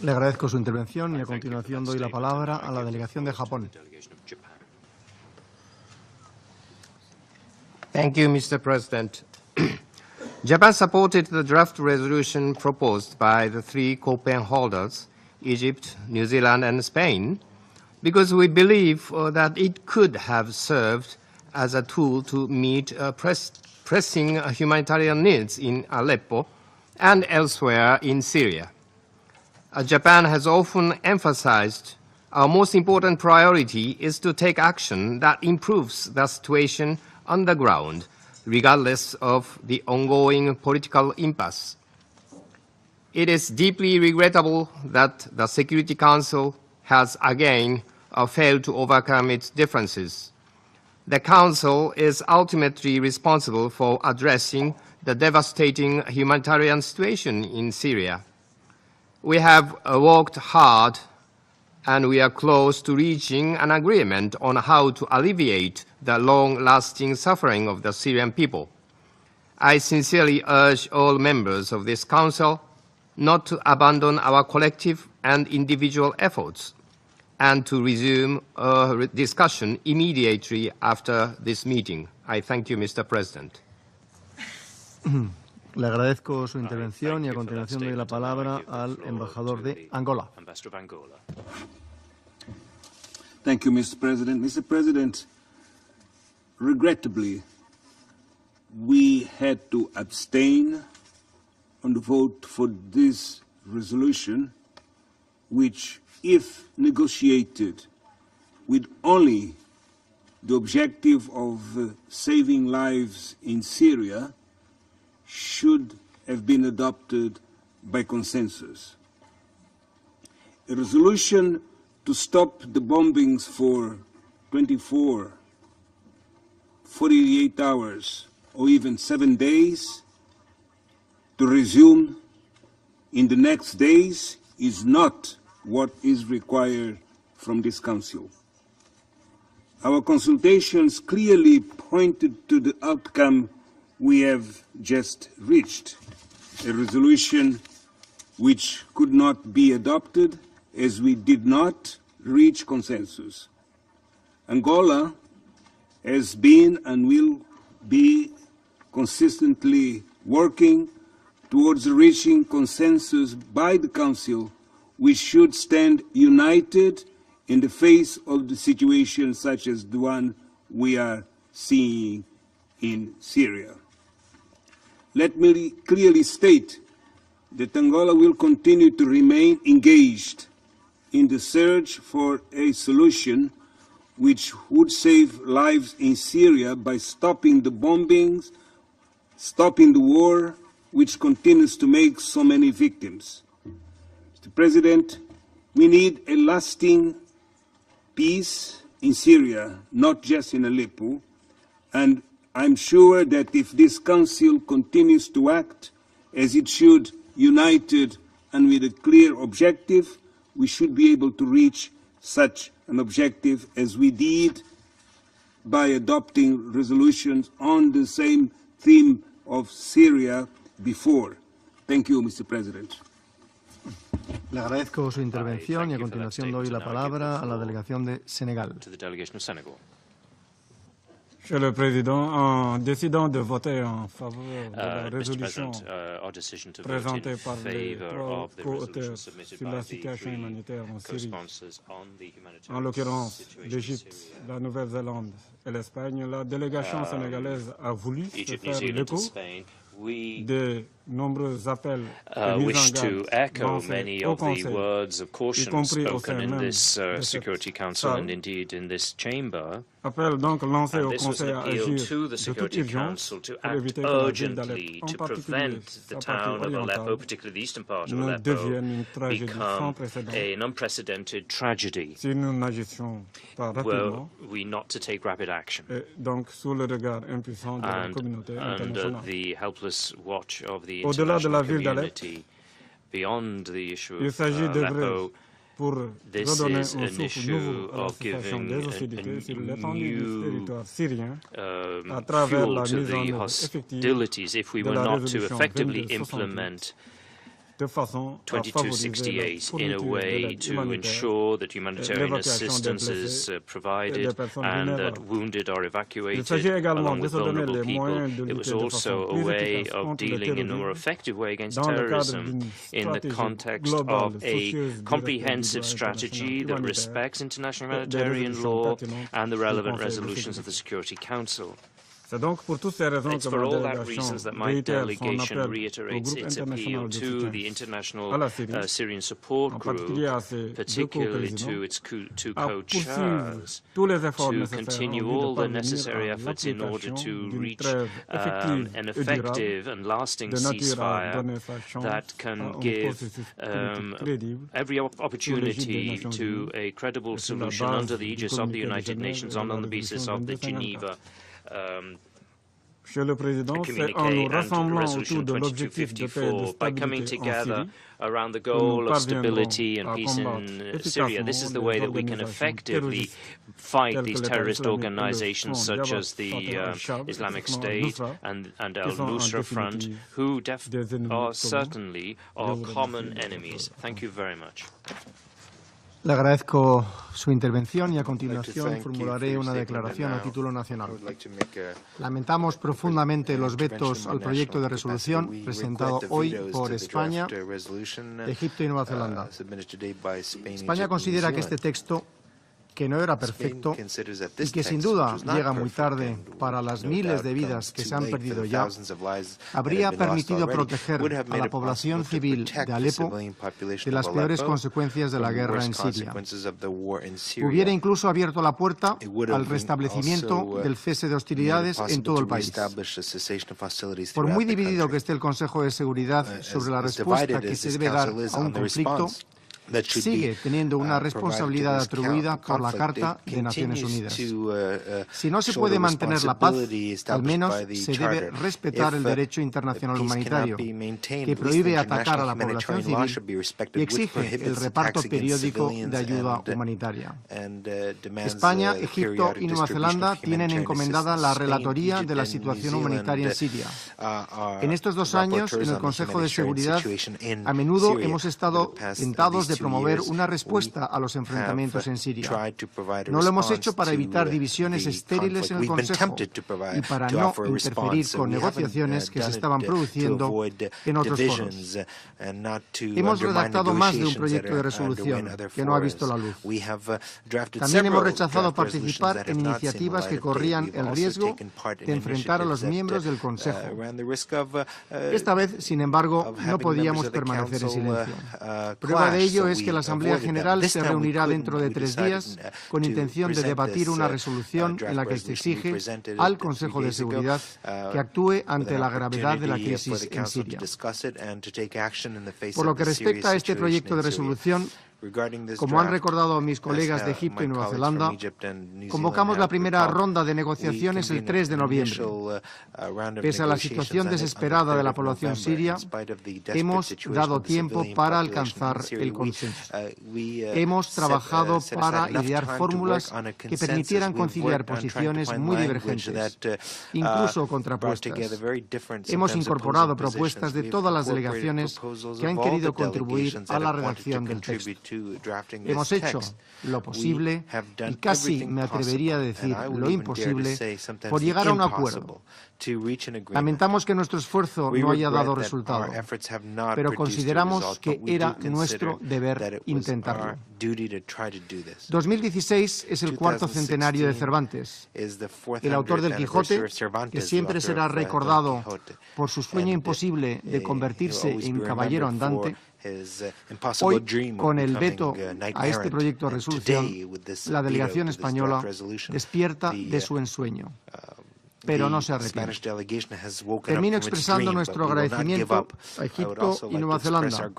Le agradezco su intervención y a continuación doy la palabra a la delegación de Japón. Thank you, Mr. President. Japan supported the draft resolution proposed by the three co-pen holders, Egypt, New Zealand, and Spain, because we believe that it could have served as a tool to meet pressing humanitarian needs in Aleppo and elsewhere in Syria. Japan has often emphasized our most important priority is to take action that improves the situation on the ground, regardless of the ongoing political impasse. It is deeply regrettable that the Security Council has again failed to overcome its differences. The Council is ultimately responsible for addressing the devastating humanitarian situation in Syria. We have worked hard and we are close to reaching an agreement on how to alleviate the long-lasting suffering of the Syrian people. I sincerely urge all members of this Council not to abandon our collective and individual efforts and to resume a discussion immediately after this meeting. I thank you, Mr. President. Le agradezco su intervención y a continuación doy la palabra al embajador de Angola. Thank you, Mr. President. Mr. President, regrettably, we had to abstain on the vote for this resolution, which, if negotiated with only the objective of saving lives in Syria, should have been adopted by consensus. A resolution to stop the bombings for 24, 48 hours, or even 7 days, to resume in the next days is not what is required from this Council. Our consultations clearly pointed to the outcome we have just reached, a resolution which could not be adopted as we did not reach consensus. Angola has been and will be consistently working towards reaching consensus by the Council, which should stand united in the face of the situation such as the one we are seeing in Syria. Let me clearly state that Angola will continue to remain engaged in the search for a solution which would save lives in Syria by stopping the bombings, stopping the war, which continues to make so many victims. Mr. President, we need a lasting peace in Syria, not just in Aleppo, and I'm sure that if this Council continues to act as it should, united and with a clear objective, we should be able to reach such an objective as we did by adopting resolutions on the same theme of Syria before. Thank you, Mr. President. Le agradezco su intervención y a continuación doy la palabra a la delegación de Senegal. Monsieur le Président, en décidant de voter en faveur de la résolution présentée par les trois co-auteurs sur la situation humanitaire en Syrie, en l'occurrence l'Égypte, la Nouvelle-Zélande et l'Espagne, la délégation sénégalaise a voulu se faire l'écho des wish to echo many of the words of caution spoken in this Security Council and indeed in this chamber. And this was an appeal to the Security Council to act urgently to prevent the town of Aleppo, particularly the eastern part of Aleppo, become an unprecedented tragedy were we not to take rapid action. And under the helpless watch of the international community, beyond the issue of Aleppo, this is an issue of giving a new fuel to the hostilities if we were not to effectively implement 2268 in a way to ensure that humanitarian assistance is provided and that wounded are evacuated along with vulnerable people. It was also a way of dealing in a more effective way against terrorism in the context of a comprehensive strategy that respects international humanitarian law and the relevant resolutions of the Security Council. It's for all that reasons that my delegation reiterates its appeal to the International Syrian Support Group, particularly to its two co-chairs, to continue all the necessary efforts in order to reach an effective and lasting ceasefire that can give every opportunity to a credible solution under the aegis of the United Nations and on the basis of the Geneva communique and resolution 2254 by coming together around the goal of stability and peace in Syria. This is the way that we can effectively fight these terrorist organizations such as the Islamic State and Al-Nusra Front, who are certainly our common enemies. Thank you very much. Le agradezco su intervención y a continuación formularé una declaración a título nacional. Lamentamos profundamente los vetos al proyecto de resolución presentado hoy por España, Egipto y Nueva Zelanda. España considera que este texto, que no era perfecto y que sin duda llega muy tarde para las miles de vidas que se han perdido ya, habría permitido proteger a la población civil de Alepo de las peores consecuencias de la guerra en Siria. Hubiera incluso abierto la puerta al restablecimiento del cese de hostilidades en todo el país. Por muy dividido que esté el Consejo de Seguridad sobre la respuesta que se debe dar a un conflicto, sigue teniendo una responsabilidad atribuida por la Carta de Naciones Unidas. Si no se puede mantener la paz, al menos se debe respetar el derecho internacional humanitario, que prohíbe atacar a la población civil y exige el reparto periódico de ayuda humanitaria. España, Egipto y Nueva Zelanda tienen encomendada la relatoría de la situación humanitaria en Siria. En estos 2 años, en el Consejo de Seguridad, a menudo hemos estado tentados de promover una respuesta a los enfrentamientos en Siria. No lo hemos hecho para evitar divisiones estériles en el Consejo y para no interferir con negociaciones que se estaban produciendo en otros foros. Hemos redactado más de un proyecto de resolución que no ha visto la luz. También hemos rechazado participar en iniciativas que corrían el riesgo de enfrentar a los miembros del Consejo. Esta vez, sin embargo, no podíamos permanecer en silencio. Prueba de ello es que la Asamblea General se reunirá dentro de 3 días con intención de debatir una resolución en la que se exige al Consejo de Seguridad que actúe ante la gravedad de la crisis en Siria. Por lo que respecta a este proyecto de resolución, como han recordado mis colegas de Egipto y Nueva Zelanda, convocamos la primera ronda de negociaciones el 3 de noviembre. Pese a la situación desesperada de la población siria, hemos dado tiempo para alcanzar el consenso. Hemos trabajado para idear fórmulas que permitieran conciliar posiciones muy divergentes, incluso contrapuestas. Hemos incorporado propuestas de todas las delegaciones que han querido contribuir a la redacción del texto. Hemos hecho lo posible y casi me atrevería a decir lo imposible por llegar a un acuerdo. Lamentamos que nuestro esfuerzo no haya dado resultado, pero consideramos que era nuestro deber intentarlo. 2016 es el cuarto centenario de Cervantes, el autor del Quijote, que siempre será recordado por su sueño imposible de convertirse en caballero andante. Hoy, con el veto a este proyecto de resolución, la delegación española despierta de su ensueño, pero no se arrepiente. Termino expresando nuestro agradecimiento a Egipto y Nueva Zelanda,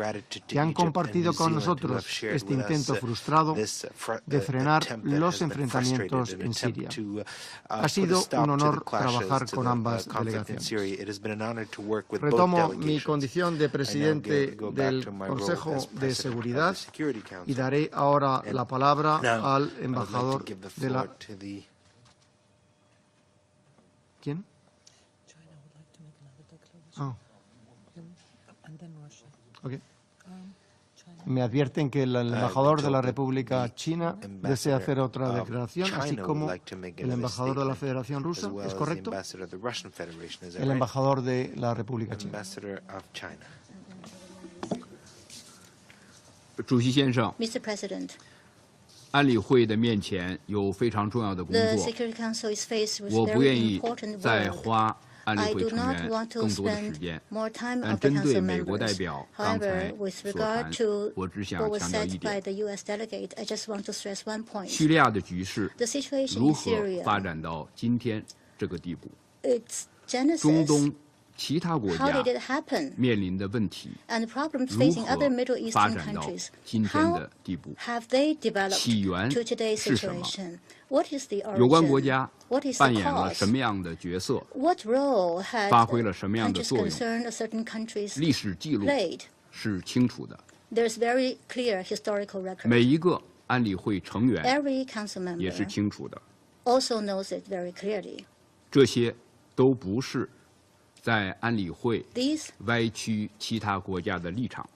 que han compartido con nosotros este intento frustrado de frenar los enfrentamientos en Siria. Ha sido un honor trabajar con ambas delegaciones. Retomo mi condición de presidente del Consejo de Seguridad y daré ahora la palabra al embajador de la... ¿Quién? Oh. Okay. Me advierten que el embajador de la República China desea hacer otra declaración, así como el embajador de la Federación Rusa. ¿Es correcto? El embajador de la República China. Mr. President, 安理会的面前有非常重要的工 the 作， Security Council is faced with 我不愿 very 意 important 再 work. 花安理 I 会 do 成 not 员 want to 更多的时 spend 间。 more time 但 of the 针对 Council 美国代 members. 表刚才 However, with 所 regard 谈， to 我只想 what was 强调 said 一 by 点： the U.S. delegate, I just want to stress one point. 叙利亚的局势 The situation 如 in 何 Syria, 发展到今天这个地步？ its 中 genesis, 东其他国 how 家 did it happen, 面临的问题 and the problems 如 facing 何 other Middle 发 Eastern 展到 countries, 今天 how 的地步？ have they developed 起源 to today's 是什么？ situation? What is the 有关国 origin? 家 What is 扮 the 演了 cause? 什么样的角色？ What role had 发挥了什么样的 countries 作用？ concerned a certain countries 历史记录 played? 是清楚的。 There's very clear historical record. 每一个安理会成员 Every council 也 member 是清楚的， also knows it very clearly. 这些都不是在安理会 These 歪曲其他国家的立场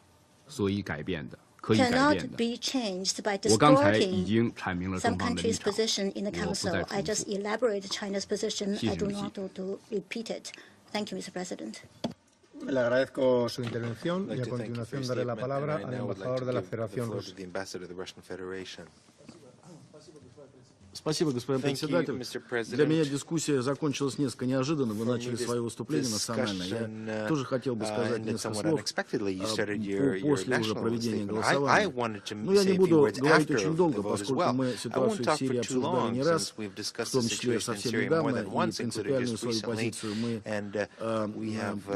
所以改变的，可以改变 cannot 的。 be changed by 我刚才已 distorting 经阐明了 some 中方的立 countries' 场， position in the 我不再 council. I 重 just 复。 elaborate China's position. 谢谢 I do 主席。 not want to repeat it. Thank you, Mr. President. Le agradezco su intervención y a continuación daré la palabra al embajador de la Federación Rusa. Спасибо, господин председатель. Для меня дискуссия закончилась несколько неожиданно. Вы начали свое выступление национально. Я тоже хотел бы сказать несколько слов после уже проведения голосования. Но я не буду говорить очень долго, поскольку мы ситуацию в Сирии обсуждали не раз, в том числе совсем недавно, и принципиальную свою позицию мы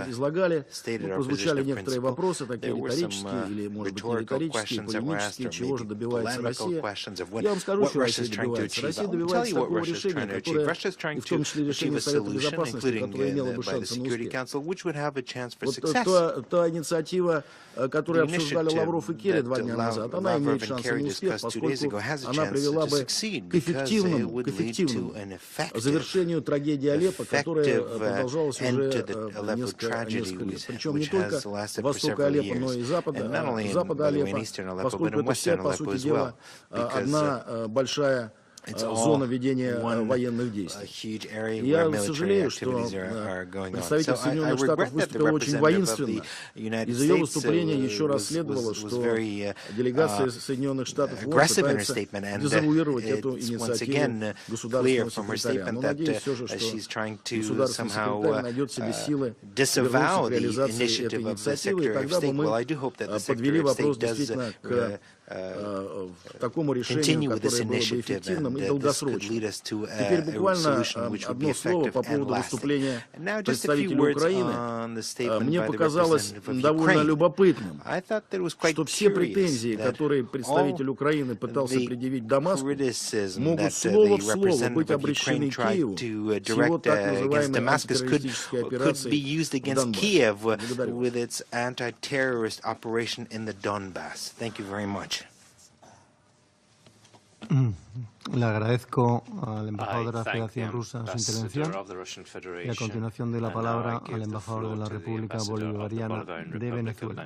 излагали. Прозвучали некоторые вопросы, такие риторические, или, может быть, не риторические, полемические, чего же добивается Россия. Я вам скажу, что Россия добивается. Россия добивается такого решения, которое, и в том числе решение Совета Безопасности, которое имело бы шансы на успех. Вот та инициатива, которую обсуждали Лавров и Керри 2 дня назад, она имеет шансы на успех, поскольку она привела бы к эффективному завершению трагедии Алеппо, которая продолжалась уже несколько лет. Причем не только востока Алеппо, но и запада Алеппо, поскольку это вся, по сути дела, одна большая зона ведения военных действий. Я сожалею, что представитель Соединенных Штатов выступил очень воинственно. Из ее выступления еще раз следовало, что делегация Соединенных Штатов пытается дезавуировать эту инициативу государственного секретаря. Но надеюсь все же, что государственный секретарь найдет в себе силы вернуться к реализации этой инициативы, и тогда бы мы подвели вопрос действительно к такому решению, которое было бы эффективным и долгосрочным. Теперь буквально одно слово по поводу выступления представителей Украины. Мне показалось довольно любопытным, что все претензии, которые представитель Украины пытался предъявить Дамаску, могут слово в слово быть обращены к Киеву с его так называемой антитеррористической операцией в Донбассе. Le agradezco al embajador de la Federación Rusa su intervención y a continuación de la palabra al embajador de la República Bolivariana de Venezuela.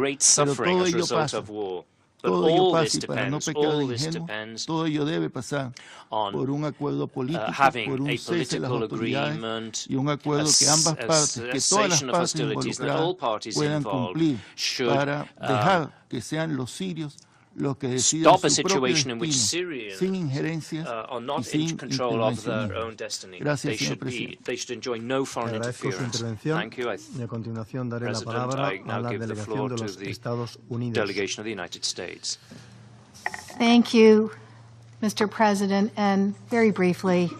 great suffering as a result of war. But all this depends on having a political agreement, a cessation of hostilities, and that all parties involved should stop a situation in which Syrians are not in control of their own destiny. They should enjoy no foreign interference. Thank you. President, I now give the floor to the delegation of the United States. Thank you, Mr. President. And very briefly,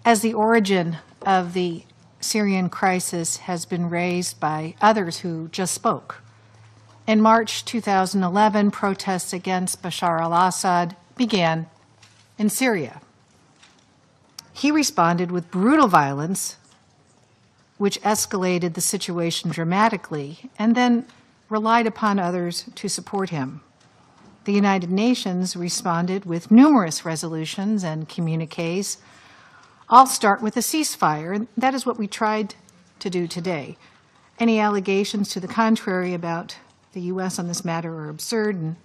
as the origin of the Syrian crisis has been raised by others who just spoke. In March 2011, protests against Bashar al-Assad began in Syria. He responded with brutal violence, which escalated the situation dramatically, and then relied upon others to support him. The United Nations responded with numerous resolutions and communiques. All start with a ceasefire, and that is what we tried to do today. Any allegations to the contrary about the U.S. on this matter are absurd, and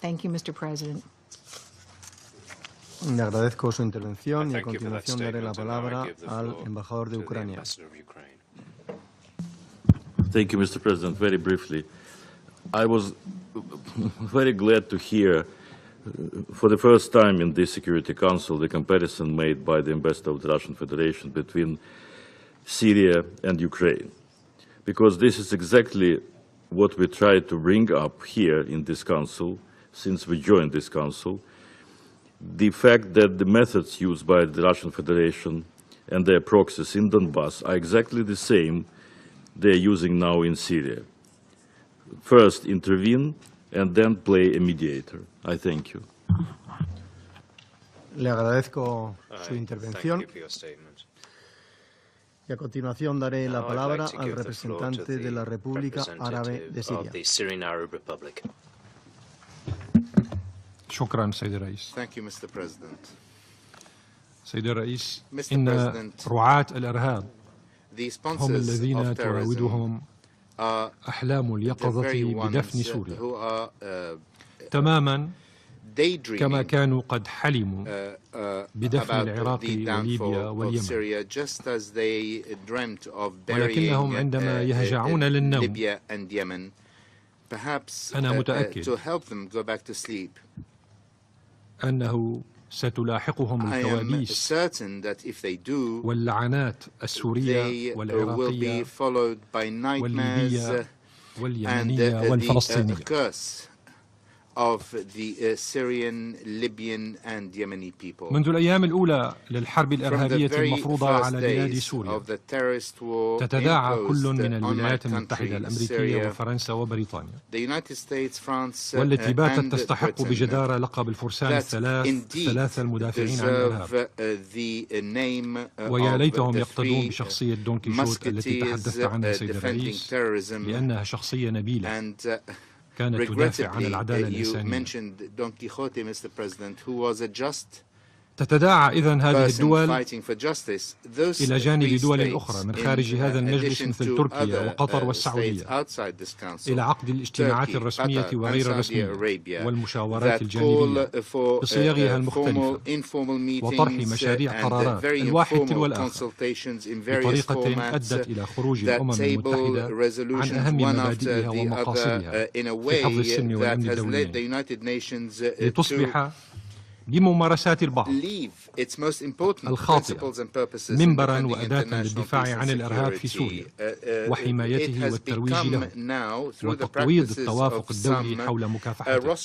thank you, Mr. President. Le agradezco su intervención y a continuación daré la palabra al embajador de Ucrania. Thank you, Mr. President. Very briefly, I was very glad to hear for the first time in this Security Council the comparison made by the ambassador of the Russian Federation between Syria and Ukraine, because this is exactly what we tried to bring up here in this council since we joined this council. The fact that the methods used by the Russian Federation and their proxies in Donbass are exactly the same they are using now in Syria. First intervene and then play a mediator. I thank you. Le agradezco su intervención y a continuación daré la palabra al representante de la República Árabe de Siria. شكرا سيد الرئيس. Thank you, Mr. President. سيد الرئيس، إن رعاة الإرهاب هم الذين تراودهم أحلام اليقظة بدفن سوريا تماما كما كانوا قد حلموا بدفن العراق وليبيا واليمن، ولكنهم عندما يهجعون للنوم أنا متأكد أنه ستلاحقهم الكوابيس واللعنات السورية والعراقية والليبية واليمنية والفلسطينية. منذ الأيام الأولى للحرب الإرهابية المفروضة على بلاد سوريا تتداعى كل من الولايات المتحدة الأمريكية وفرنسا وبريطانيا، والتي باتت تستحق بجدارة لقب الفرسان الثلاثة المدافعين عن الإرهاب. ويا ليتهم يقتدون بشخصية دون كيشوت التي تحدثت عنها سيد الرئيس، لأنها شخصية نبيلة كانت تدافع عن العدالة الإنسانية. تتداعى إذن هذه الدول إلى جانب دول أخرى من خارج هذا المجلس مثل تركيا وقطر والسعودية إلى عقد الاجتماعات الرسمية وغير الرسمية والمشاورات الجانبية بصيغها المختلفة وطرح مشاريع قرارات الواحد تلو الآخر بطريقة أدت إلى خروج الأمم المتحدة عن أهم مبادئها ومقاصدها في حفظ السلم والأمن الدوليين، لتصبح بممارسات البعض الخاطئة منبرا وأداة للدفاع عن الإرهاب في سوريا وحمايته والترويج له وتقويض التوافق الدولي حول مكافحته.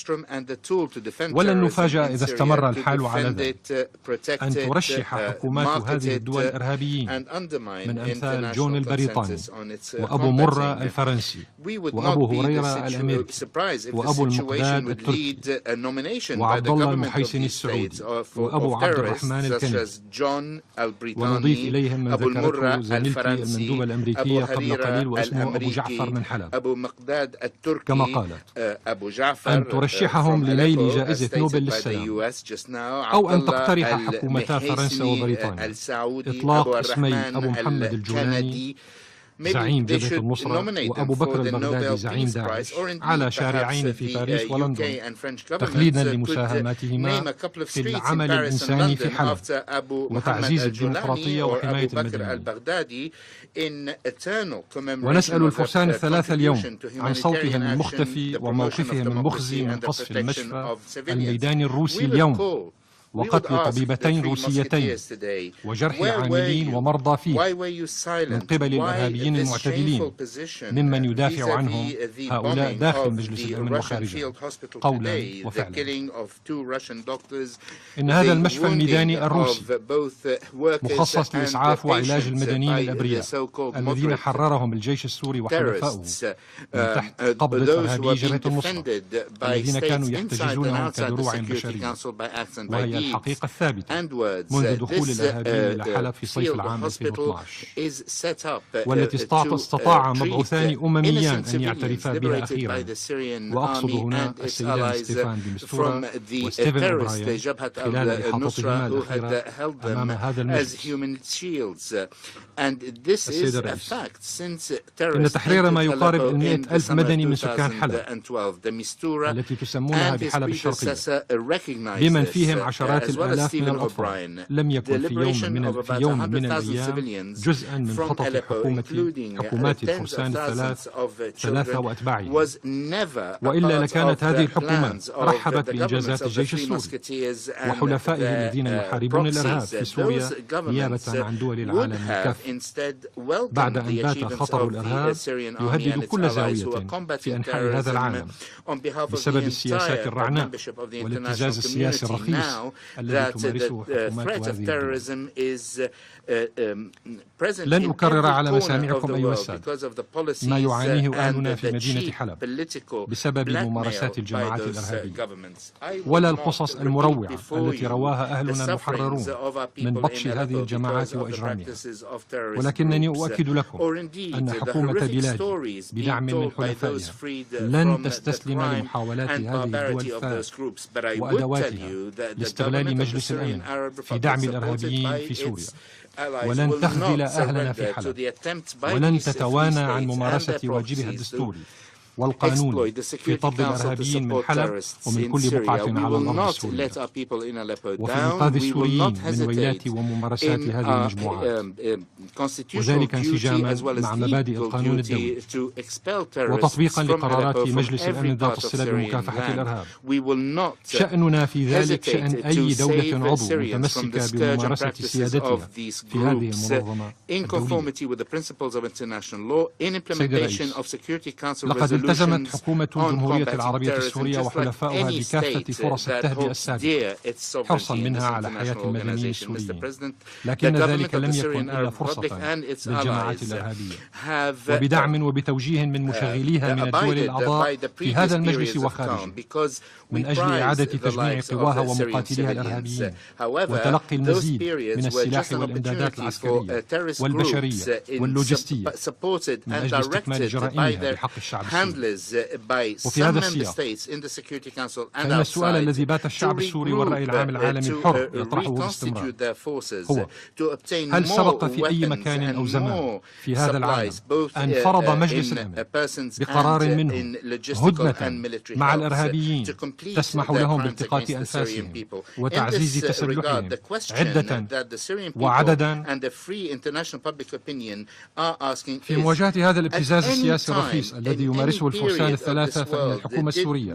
ولن نفاجأ إذا استمر الحال على ذلك أن ترشح حكومات هذه الدول الإرهابيين من أمثال جون البريطاني وأبو مرة الفرنسي وأبو هريرة الأمريكي وأبو المقداد التركي وعبد الله المحيسني السعودي وأبو عبد الرحمن الكندي، ونضيف إليهم من ذكرته زميلتي المندوبة الأمريكية قبل قليل واسمه أبو جعفر من حلب، كما قالت أن ترشحهم لنيل جائزة نوبل للسلام، أو أن تقترح حكومتا فرنسا وبريطانيا إطلاق اسمي أبو محمد الجولاني زعيم جبهة النصرة وأبو بكر البغدادي زعيم داعش على شارعين في باريس ولندن، تخليدا لمساهماتهما في العمل الإنساني في حلب وتعزيز الديمقراطية وحماية المدنيين. ونسأل الفرسان الثلاثة اليوم عن صوتهم المختفي وموقفهم المخزي من قصف المشفى الميداني الروسي اليوم وقتل طبيبتين روسيتين وجرح عاملين ومرضى فيه من قبل الإرهابيين المعتدلين ممن يدافع عنهم هؤلاء داخل مجلس الأمن وخارجه قولا وفعلا. إن هذا المشفى الميداني الروسي مخصص لإسعاف وعلاج المدنيين الأبرياء الذين حررهم الجيش السوري وحلفائه من تحت قبضة إرهابي جبهة النصرة الذين كانوا يحتجزونهم كدروع بشرية، وهي الحقيقة الثابتة منذ دخول الإرهابيين إلى حلب في صيف العام 2012، والتي استطاع مبعوثان أمميان أن يعترفا بها أخيرا، وأقصد هنا السيدان ستيفان دي مستورا وستيفن أوبراين خلال إحاطتهما الأخيرة أمام هذا المجلس. السيد الرئيس، إن تحرير ما يقارب 100,000 مدني من سكان حلب التي تسمونها بحلب الشرقية بمن فيهم عشرات الآلاف من الأطفال لم يكن في يوم من الأيام جزءا من خطط حكومات الفرسان الثلاثة وأتباعه، وإلا لكانت هذه الحكومات رحبت بإنجازات الجيش السوري وحلفائه الذين يحاربون الإرهاب في سوريا نيابة عن دول العالم الكافة، بعد أن بات خطر الإرهاب يهدد كل زاوية في أنحاء هذا العالم بسبب السياسات الرعناء والابتزاز السياسي الرخيص الذي تمارسه حكومات هذه الدول. لن أكرر على مسامعكم أيها السادة ما يعانيه أهلنا في مدينة حلب بسبب ممارسات الجماعات الإرهابية، ولا القصص المروعة التي رواها أهلنا المحررون من بطش هذه الجماعات وإجرامها، ولكنني أؤكد لكم أن حكومة بلادي بدعم من حلفائها لن تستسلم لمحاولات هذه الدول الثلاث وأدواتها لاستغلال مجلس الأمن في دعم الإرهابيين في سوريا، ولن تخذل أهلنا في حلب، ولن تتوانى عن ممارسة واجبها الدستوري والقانون في طرد الإرهابيين من حلب ومن كل بقعة على الأرض السورية، وفي إنقاذ السوريين من ويلات وممارسات هذه المجموعات، وذلك انسجاما مع مبادئ القانون الدولي وتطبيقا لقرارات مجلس الأمن ذات الصلة بمكافحة الإرهاب. شأننا في ذلك شأن أي دولة عضو متمسكة بممارسة سيادتها في هذه المنظمة الدولية. لقد التزمت حكومة الجمهورية العربية السورية وحلفائها بكافة فرص التهدئة السابقة حرصا منها على حياة المدنيين السوريين، لكن ذلك لم يكن إلا فرصة للجماعات الإرهابية، وبدعم وبتوجيه من مشغليها من الدول الأعضاء في هذا المجلس وخارجه من أجل إعادة تجميع قواها ومقاتليها الإرهابيين وتلقي المزيد من السلاح والإمدادات العسكرية والبشرية واللوجستية من أجل استكمال جرائمها بحق الشعب السوري. وفي هذا السياق فإن السؤال الذي بات الشعب السوري والرأي العام العالمي الحر يطرحه باستمرار هو: هل سبق في أي مكان أو زمان في هذا العالم أن فرض مجلس الأمن بقرار منه هدنة مع الإرهابيين تسمح لهم بالتقاط أنفاسهم وتعزيز تسلحهم عدة وعددا في مواجهة هذا الابتزاز السياسي الرخيص الذي يمارسه الفرسان الثلاثة؟ فإن الحكومة السورية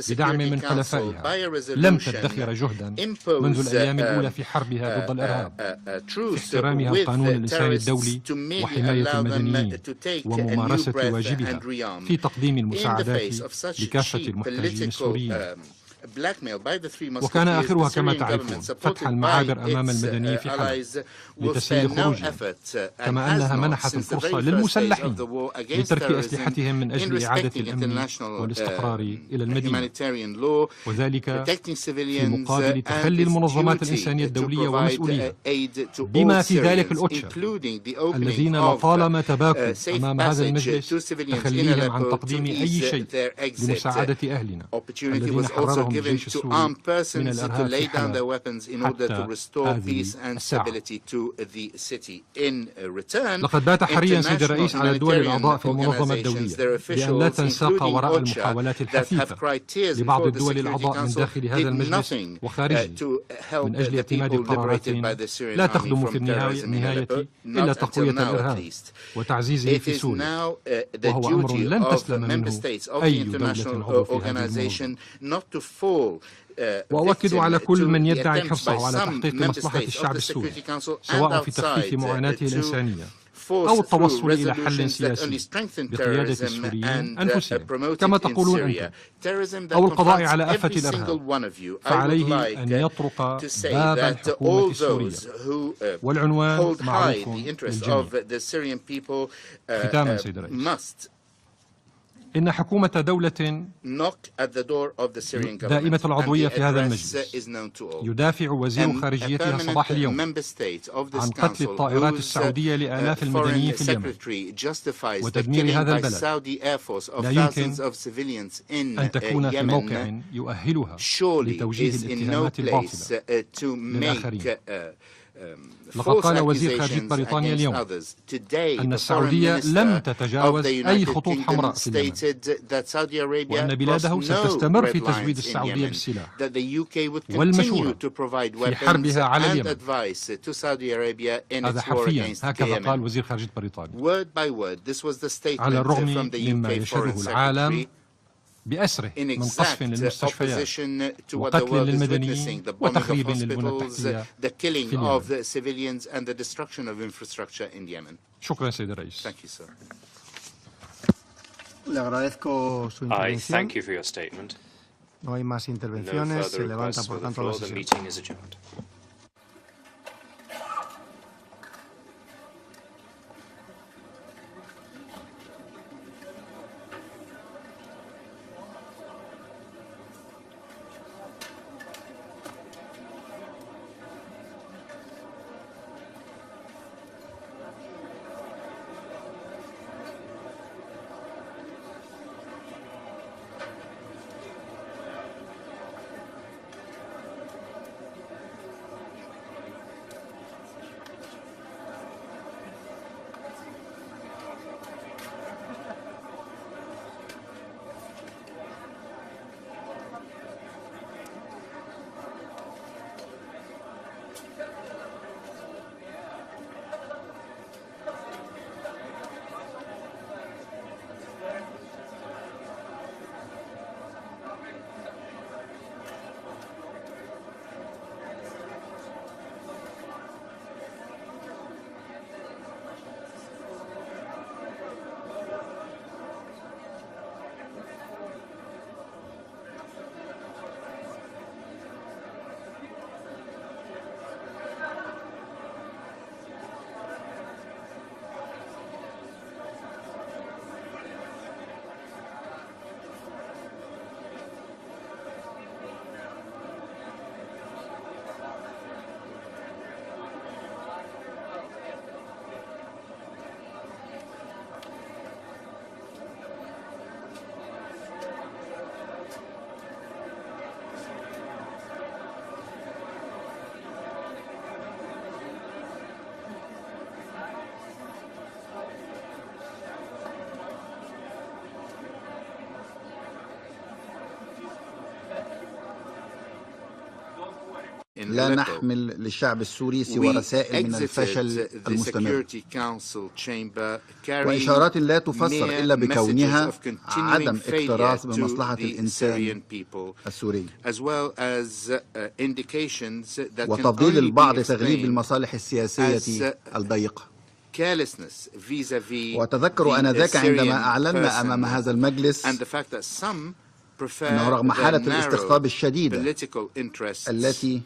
بدعم من حلفائها لم تدخر جهدا منذ الأيام الأولى في حربها ضد الإرهاب في احترامها القانون الإنساني الدولي وحماية المدنيين وممارسة واجبها في تقديم المساعدات لكافة المحتاجين السوريين. وكان آخرها كما تعرفون فتح المعابر أمام المدنيين في حلب لتسهيل خروجهم، كما أنها منحت الفرصة للمسلحين لترك أسلحتهم من أجل إعادة الأمن والاستقرار إلى المدينة، وذلك في مقابل تخلي المنظمات الإنسانية الدولية ومسؤوليها بما في ذلك الأوتشا الذين لطالما تباكوا أمام هذا المجلس تخليهم عن تقديم أي شيء لمساعدة أهلنا الذين حررهم الجيش السوري من الإرهاب في حلب حتى هذه الساعة. لقد بات حريا سيد الرئيس على الدول الأعضاء في المنظمة الدولية بأن لا تنساق وراء المحاولات الحثيثة لبعض الدول الأعضاء من داخل هذا المجلس وخارجه من أجل اعتماد قرارات لا تخدم في النهاية إلا تقوية الإرهاب وتعزيزه في سوريا، وهو أمر لن تسلم منه أي دولة عضو في هذه المنظمة. وأؤكد على كل من يدعي حرصه على تحقيق مصلحة الشعب السوري سواء في تخفيف معاناته الإنسانية أو التوصل إلى حل سياسي بقيادة السوريين أنفسهم كما تقولون أنتم أو القضاء على آفة الإرهاب، فعليه أن يطرق باب الحكومة السورية، والعنوان معروف للجميع. ختاما سيد الرئيس، إن حكومة دولة دائمة العضوية في هذا المجلس يدافع وزير خارجيتها صباح اليوم عن قتل الطائرات السعودية لآلاف المدنيين في اليمن وتدمير هذا البلد. لا يمكن أن تكون في موقع يؤهلها لتوجيه الاتهامات الباطلة للآخرين. لقد قال وزير خارجية بريطانيا اليوم أن السعودية لم تتجاوز أي خطوط حمراء في اليمن، وأن بلاده ستستمر في تزويد السعودية بالسلاح والمشورة في حربها على اليمن. هذا حرفيا هكذا قال وزير خارجية بريطانيا، على الرغم مما يشهده العالم بأسره من قصف للمستشفيات وقتل للمدنيين وتخريب للبنى التحتية في اليمن. شكرا سيد الرئيس. I thank you for your statement. No hay más intervenciones. Se levanta por tanto la sesión. لا نحمل للشعب السوري سوى رسائل من الفشل المستمر وإشارات لا تفسر إلا بكونها عدم اكتراث بمصلحة الإنسان السوري، وتفضيل البعض تغليب المصالح السياسية الضيقة. وأتذكر آنذاك عندما أعلنا أمام هذا المجلس أنه رغم حالة الاستقطاب الشديدة التي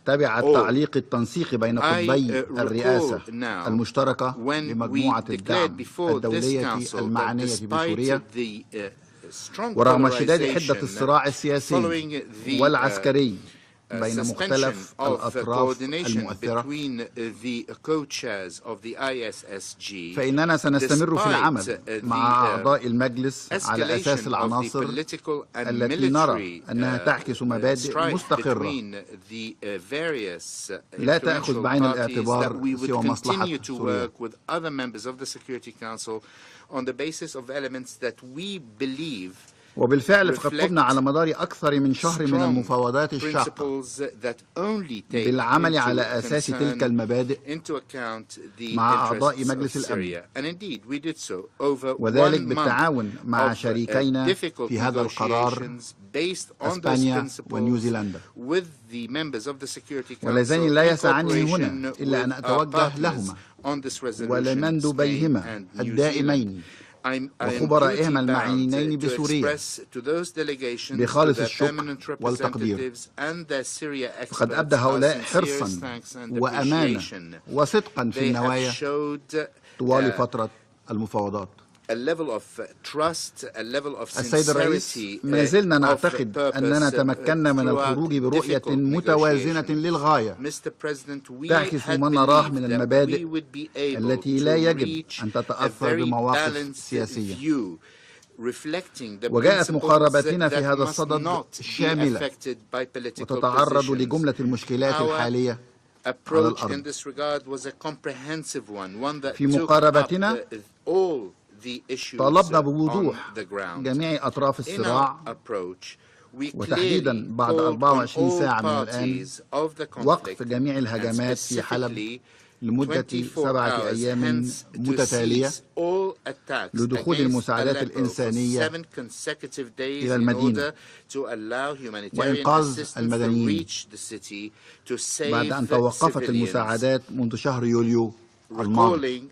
تبعت تعليق التنسيق بين قطبي الرئاسة المشتركة بمجموعة الدعم الدولية المعنية بسوريا، ورغم شداد حدة الصراع السياسي والعسكري بين مختلف الأطراف المؤثرة، فإننا سنستمر في العمل مع أعضاء المجلس على أساس العناصر التي نرى أنها تعكس مبادئ مستقرة لا تأخذ بعين الاعتبار سوى مصلحة سوريا. on the basis of elements that we believe وبالفعل فقد قمنا على مدار أكثر من شهر من المفاوضات الشاقة بالعمل على أساس تلك المبادئ مع أعضاء مجلس الأمن، وذلك بالتعاون مع شريكينا في هذا القرار أسبانيا ونيوزيلندا. واللذان لا يسعني هنا إلا أن أتوجه لهما ولمندوبيهما الدائمين وخبرائهم المعنيين بسوريا بخالص الشكر والتقدير، فقد أبدى هؤلاء حرصا وأمانة وصدقا في النوايا طوال فترة المفاوضات. السيد الرئيس، ما زلنا نعتقد أننا تمكنا من الخروج برؤية متوازنة للغاية تعكس ما نراه من المبادئ التي لا يجب أن تتأثر بمواقف سياسية. وجاءت مقارباتنا في هذا الصدد شاملة وتتعرض لجملة المشكلات الحالية على الأرض. في مقاربتنا طالبنا بوضوح جميع أطراف الصراع، وتحديدا بعد 24 ساعة من الآن وقف جميع الهجمات في حلب لمدة 7 أيام متتالية لدخول المساعدات الإنسانية إلى المدينة وإنقاذ المدنيين بعد أن توقفت المساعدات منذ شهر يوليو الماضي.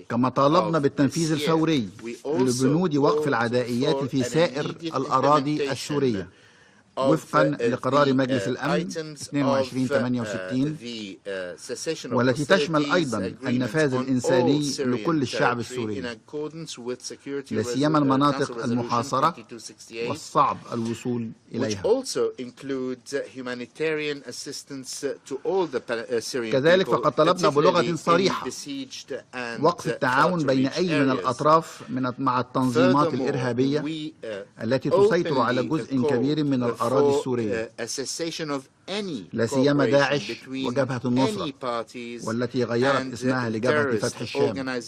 كما طالبنا بالتنفيذ الفوري لبنود وقف العدائيات في سائر الأراضي السورية وفقا لقرار مجلس الأمن 2268 والتي تشمل أيضا النفاذ الإنساني لكل الشعب السوري، لا سيما المناطق المحاصرة والصعب الوصول إليها. كذلك فقد طلبنا بلغة صريحة وقف التعاون بين أي من الأطراف مع التنظيمات الإرهابية التي تسيطر على جزء كبير من الأراضي السورية، لا سيما داعش وجبهة النصرة والتي غيرت اسمها لجبهة فتح الشام.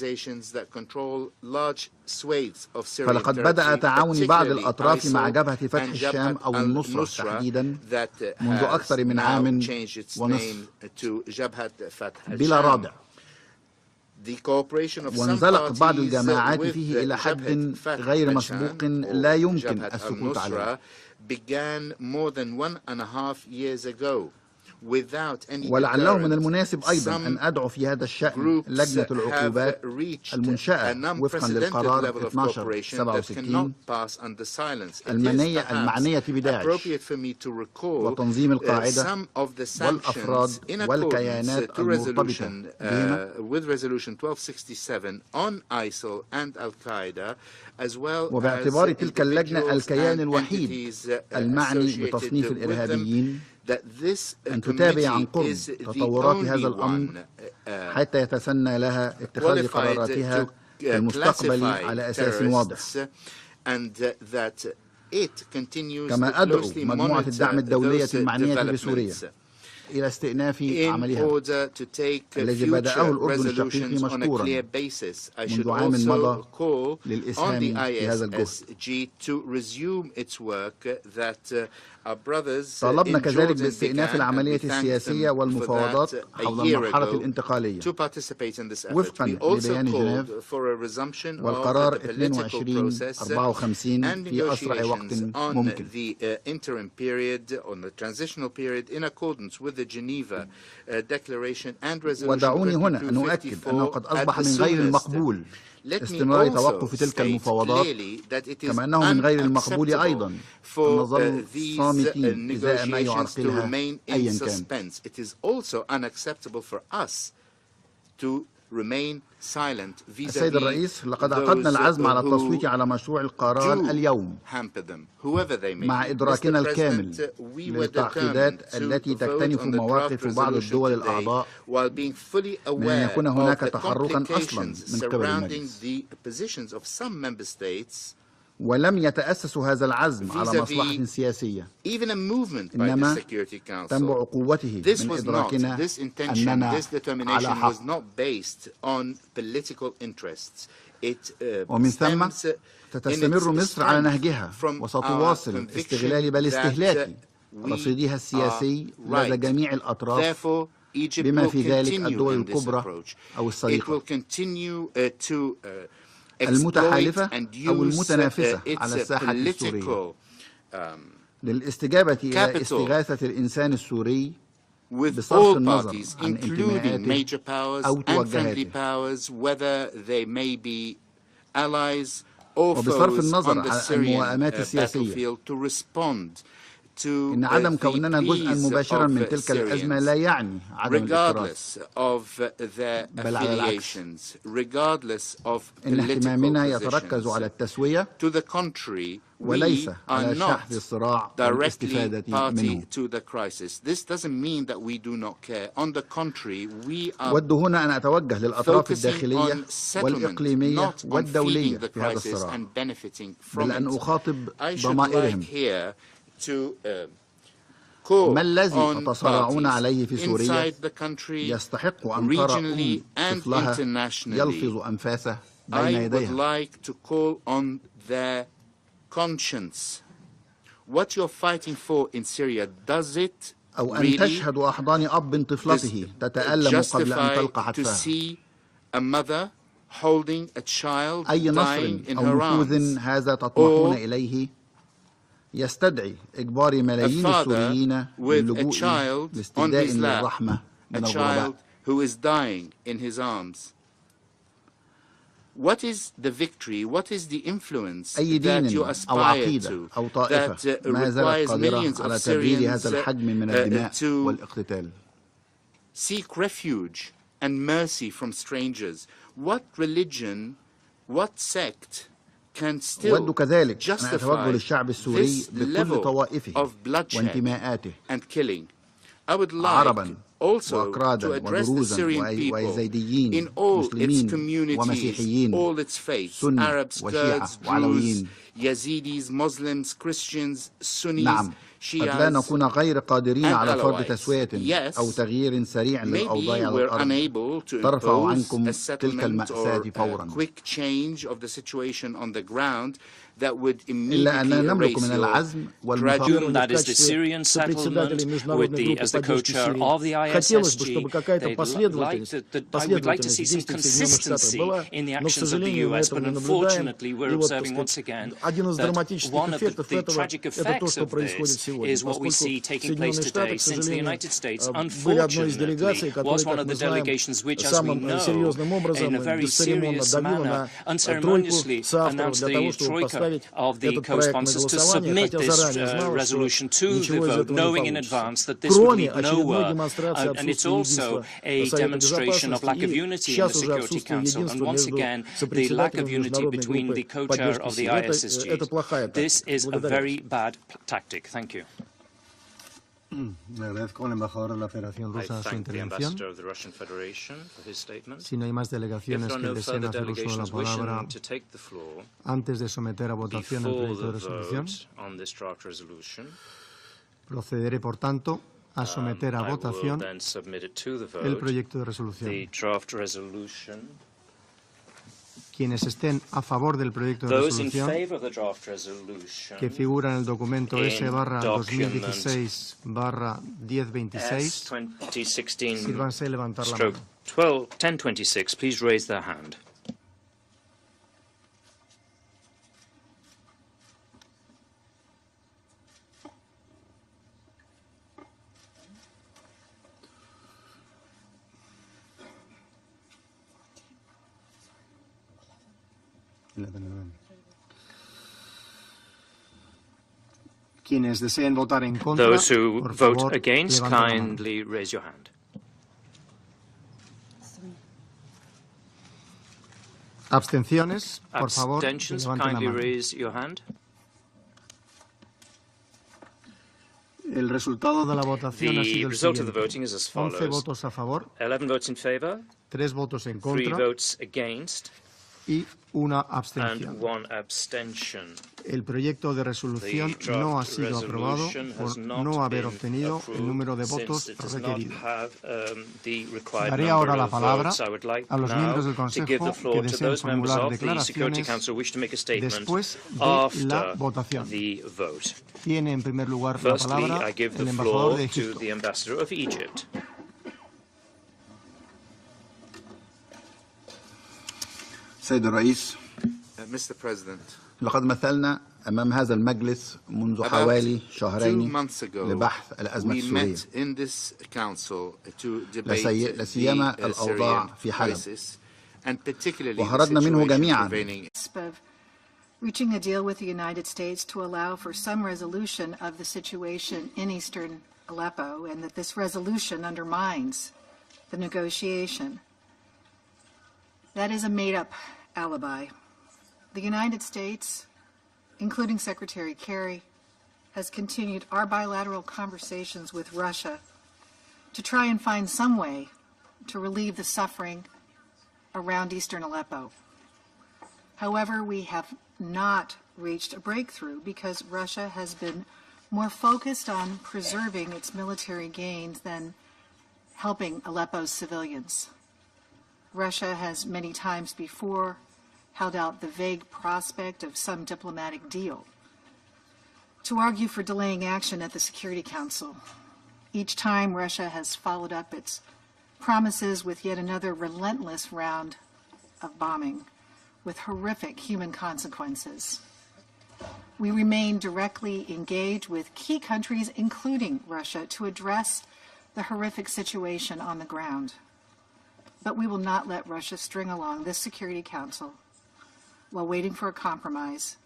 فلقد بدأ تعاون بعض الأطراف مع جبهة فتح الشام أو النصرة تحديدا منذ أكثر من عام ونصف بلا رادع، وانزلقت بعض الجماعات فيه إلى حد غير مسبوق لا يمكن السكوت عليه. ولعله من المناسب أيضا أن أدعو في هذا الشأن لجنة العقوبات المنشأة وفقا للقرار 1267 المعنية بداعش وتنظيم القاعدة والأفراد والكيانات المرتبطة بهما، وباعتبار تلك اللجنة الكيان الوحيد المعني بتصنيف الإرهابيين أن تتابع عن قرب تطورات هذا الأمر حتى يتسنى لها اتخاذ قراراتها المستقبل على أساس واضح. كما أدعو مجموعة الدعم الدولية المعنية بسوريا إلى استئناف عملها الذي بدأه الأردن الشقيق مشكورا منذ عام مضى للإسهام في هذا الجهد. طالبنا كذلك باستئناف العملية السياسية والمفاوضات حول المرحلة الانتقالية وفقا لبيان جنيف والقرار 2254 في أسرع وقت ممكن. ودعوني هنا أن أؤكد أنه قد أصبح من غير المقبول استمرار توقف تلك المفاوضات، كما أنه من غير المقبول أيضا أن نظل صامتين إزاء ما يعرقلها أيا كان. السيد الرئيس، لقد عقدنا العزم على التصويت على مشروع القرار اليوم مع إدراكنا الكامل للتعقيدات التي تكتنف مواقف بعض الدول الأعضاء من أن يكون هناك تحركا أصلا من قبل المجلس. ولم يتأسس هذا العزم على مصلحة سياسية، إنما تنبع قوته من إدراكنا أننا على حق. ومن ثم ستستمر مصر على نهجها وستواصل استغلال بل استهلاك رصيدها السياسي لدى جميع الأطراف بما في ذلك الدول الكبرى أو الصديقة المتحالفة أو المتنافسة على الساحة السورية للاستجابة إلى استغاثة الإنسان السوري بصرف النظر عن انتماءاته أو توجهاته وبصرف النظر عن الموائمات السياسية إن عدم كوننا جزءا مباشرا من تلك الأزمة لا يعني عدم الاكتراث بل على العكس إن اهتمامنا يتركز على التسوية وليس على شحذ الصراع والاستفادة منه. أود هنا أن أتوجه للأطراف الداخلية والإقليمية والدولية في هذا الصراع بل أن أخاطب ضمائرهم ما الذي تتصارعون عليه في سوريا يستحق أن ترى طفلها يلفظ أنفاسه بين يديها. أو أن تشهد أحضان أب طفلته تتألم قبل أن تلقى حتفها. أي نصر أو نفوذ هذا تطمحون إليه يستدعي إجبار ملايين السوريين للجوء لاستداء للرحمة من الغرباء. أي دين أو عقيدة أو طائفة ما زالت قادرة على تبرير هذا الحجم من الدماء والاقتتال. Seek refuge and mercy from strangers. What religion, what sect can still justify this level of bloodshed and killing? I would like also to address the Syrian people in all its communities, all its faiths, Arabs, Kurds, Druze, Yazidis, Muslims, Christians, Sunnis, قد لا نكون غير قادرين على فرض تسوية أو تغيير سريع للأوضاع على الأرض ترفع عنكم تلك المأساة فورا. إلا أننا نملك من العزم والمثابرة. That is the Syrian settlement as the co-chair of the ISSG. I would like to see some consistency in the actions of the US, but unfortunately we're observing once again that one of the tragic effects of this is what we see taking place today, since the United States, unfortunately, was one of the delegations which, as we know, in a very serious manner, unceremoniously announced the troika of the co-sponsors to submit this resolution to the vote, knowing in advance that this would lead nowhere. And it's also a demonstration of lack of unity in the Security Council, and once again, the lack of unity between the co-chair of the ISSG. This is a very bad tactic. Thank you. Le agradezco al embajador de la Federación Rusa su intervención. Si no hay más delegaciones que deseen hacer uso de la palabra antes de someter a votación el proyecto de resolución, procederé, por tanto, a someter a votación el proyecto de resolución. Quienes estén a favor del proyecto de resolución que figura en el documento S/2016/1026, sírvanse levantar la mano. 1026, please raise their hand. Quienes deseen votar en contra, those who vote against, kindly raise your hand. Abstenciones, por favor, abstentions, kindly raise your hand. El resultado de la votación ha sido el siguiente: 11 votos a favor, 11 votes in favor, 3 votos en contra, 3 votes against, y una abstención. El proyecto de resolución no ha sido aprobado por no haber obtenido el número de votos requerido. Daré ahora la palabra a los miembros del Consejo que deseen formular declaraciones después de la votación. Tiene en primer lugar la palabra el embajador de Egipto. سيد الرئيس Mr. President, لقد مثلنا أمام هذا المجلس منذ حوالي شهرين لبحث الأزمة السورية لا سيما الأوضاع في حلب وخرجنا منه جميعا reaching a deal with the United States to allow for some resolution of the situation in eastern Aleppo, and that this resolution undermines the negotiation. That is a made-up alibi. The United States, including Secretary Kerry, has continued our bilateral conversations with Russia to try and find some way to relieve the suffering around eastern Aleppo. However, we have not reached a breakthrough because Russia has been more focused on preserving its military gains than helping Aleppo's civilians. Russia has many times before held out the vague prospect of some diplomatic deal to argue for delaying action at the Security Council. Each time, Russia has followed up its promises with yet another relentless round of bombing with horrific human consequences. We remain directly engaged with key countries, including Russia, to address the horrific situation on the ground. But we will not let Russia string along this Security Council while waiting for a compromise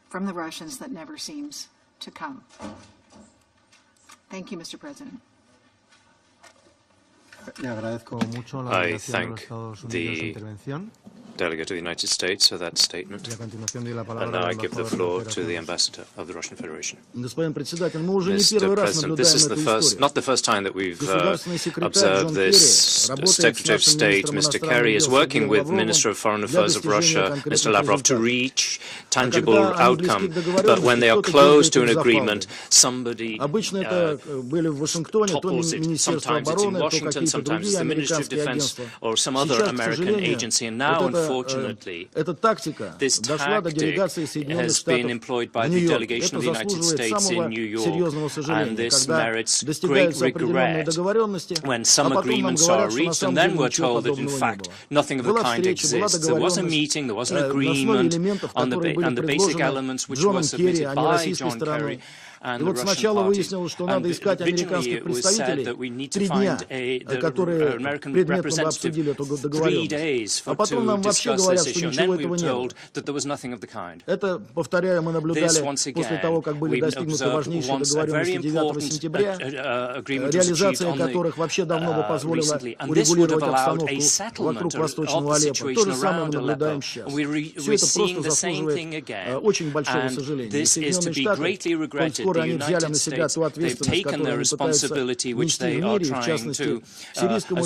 from the Russians that never seems to come. Thank you, Mr. President. I thank the delegate of the United States for that statement. And now I give the floor to the ambassador of the Russian Federation. Mr. President, this is not the first time that we've observed this. Secretary of State, Mr. Kerry, is working with Minister of Foreign Affairs of Russia, Mr. Lavrov, to reach tangible outcome. But when they are close to an agreement, somebody topples it. Sometimes it's in Washington, sometimes it's the Ministry of Defense or some other American agency. And now, unfortunately, this tactic has been employed by the delegation of the United States in New York, and this merits great regret when some agreements are reached and then we're told that, in fact, nothing of the kind exists. There was a meeting, there was an agreement on the basic elements which were submitted by John Kerry and the Russian party. And originally it was said that we need to find the American representative 3 days to discuss this issue, and then we were told that there was nothing of the kind. This, once again, we observed once a very important agreement was achieved on recently, and this would have allowed a settlement of the situation around Aleppo. And we're seeing the same thing again, and this is to be greatly regretted. The United States, they've taken their responsibility, which they are trying to assume.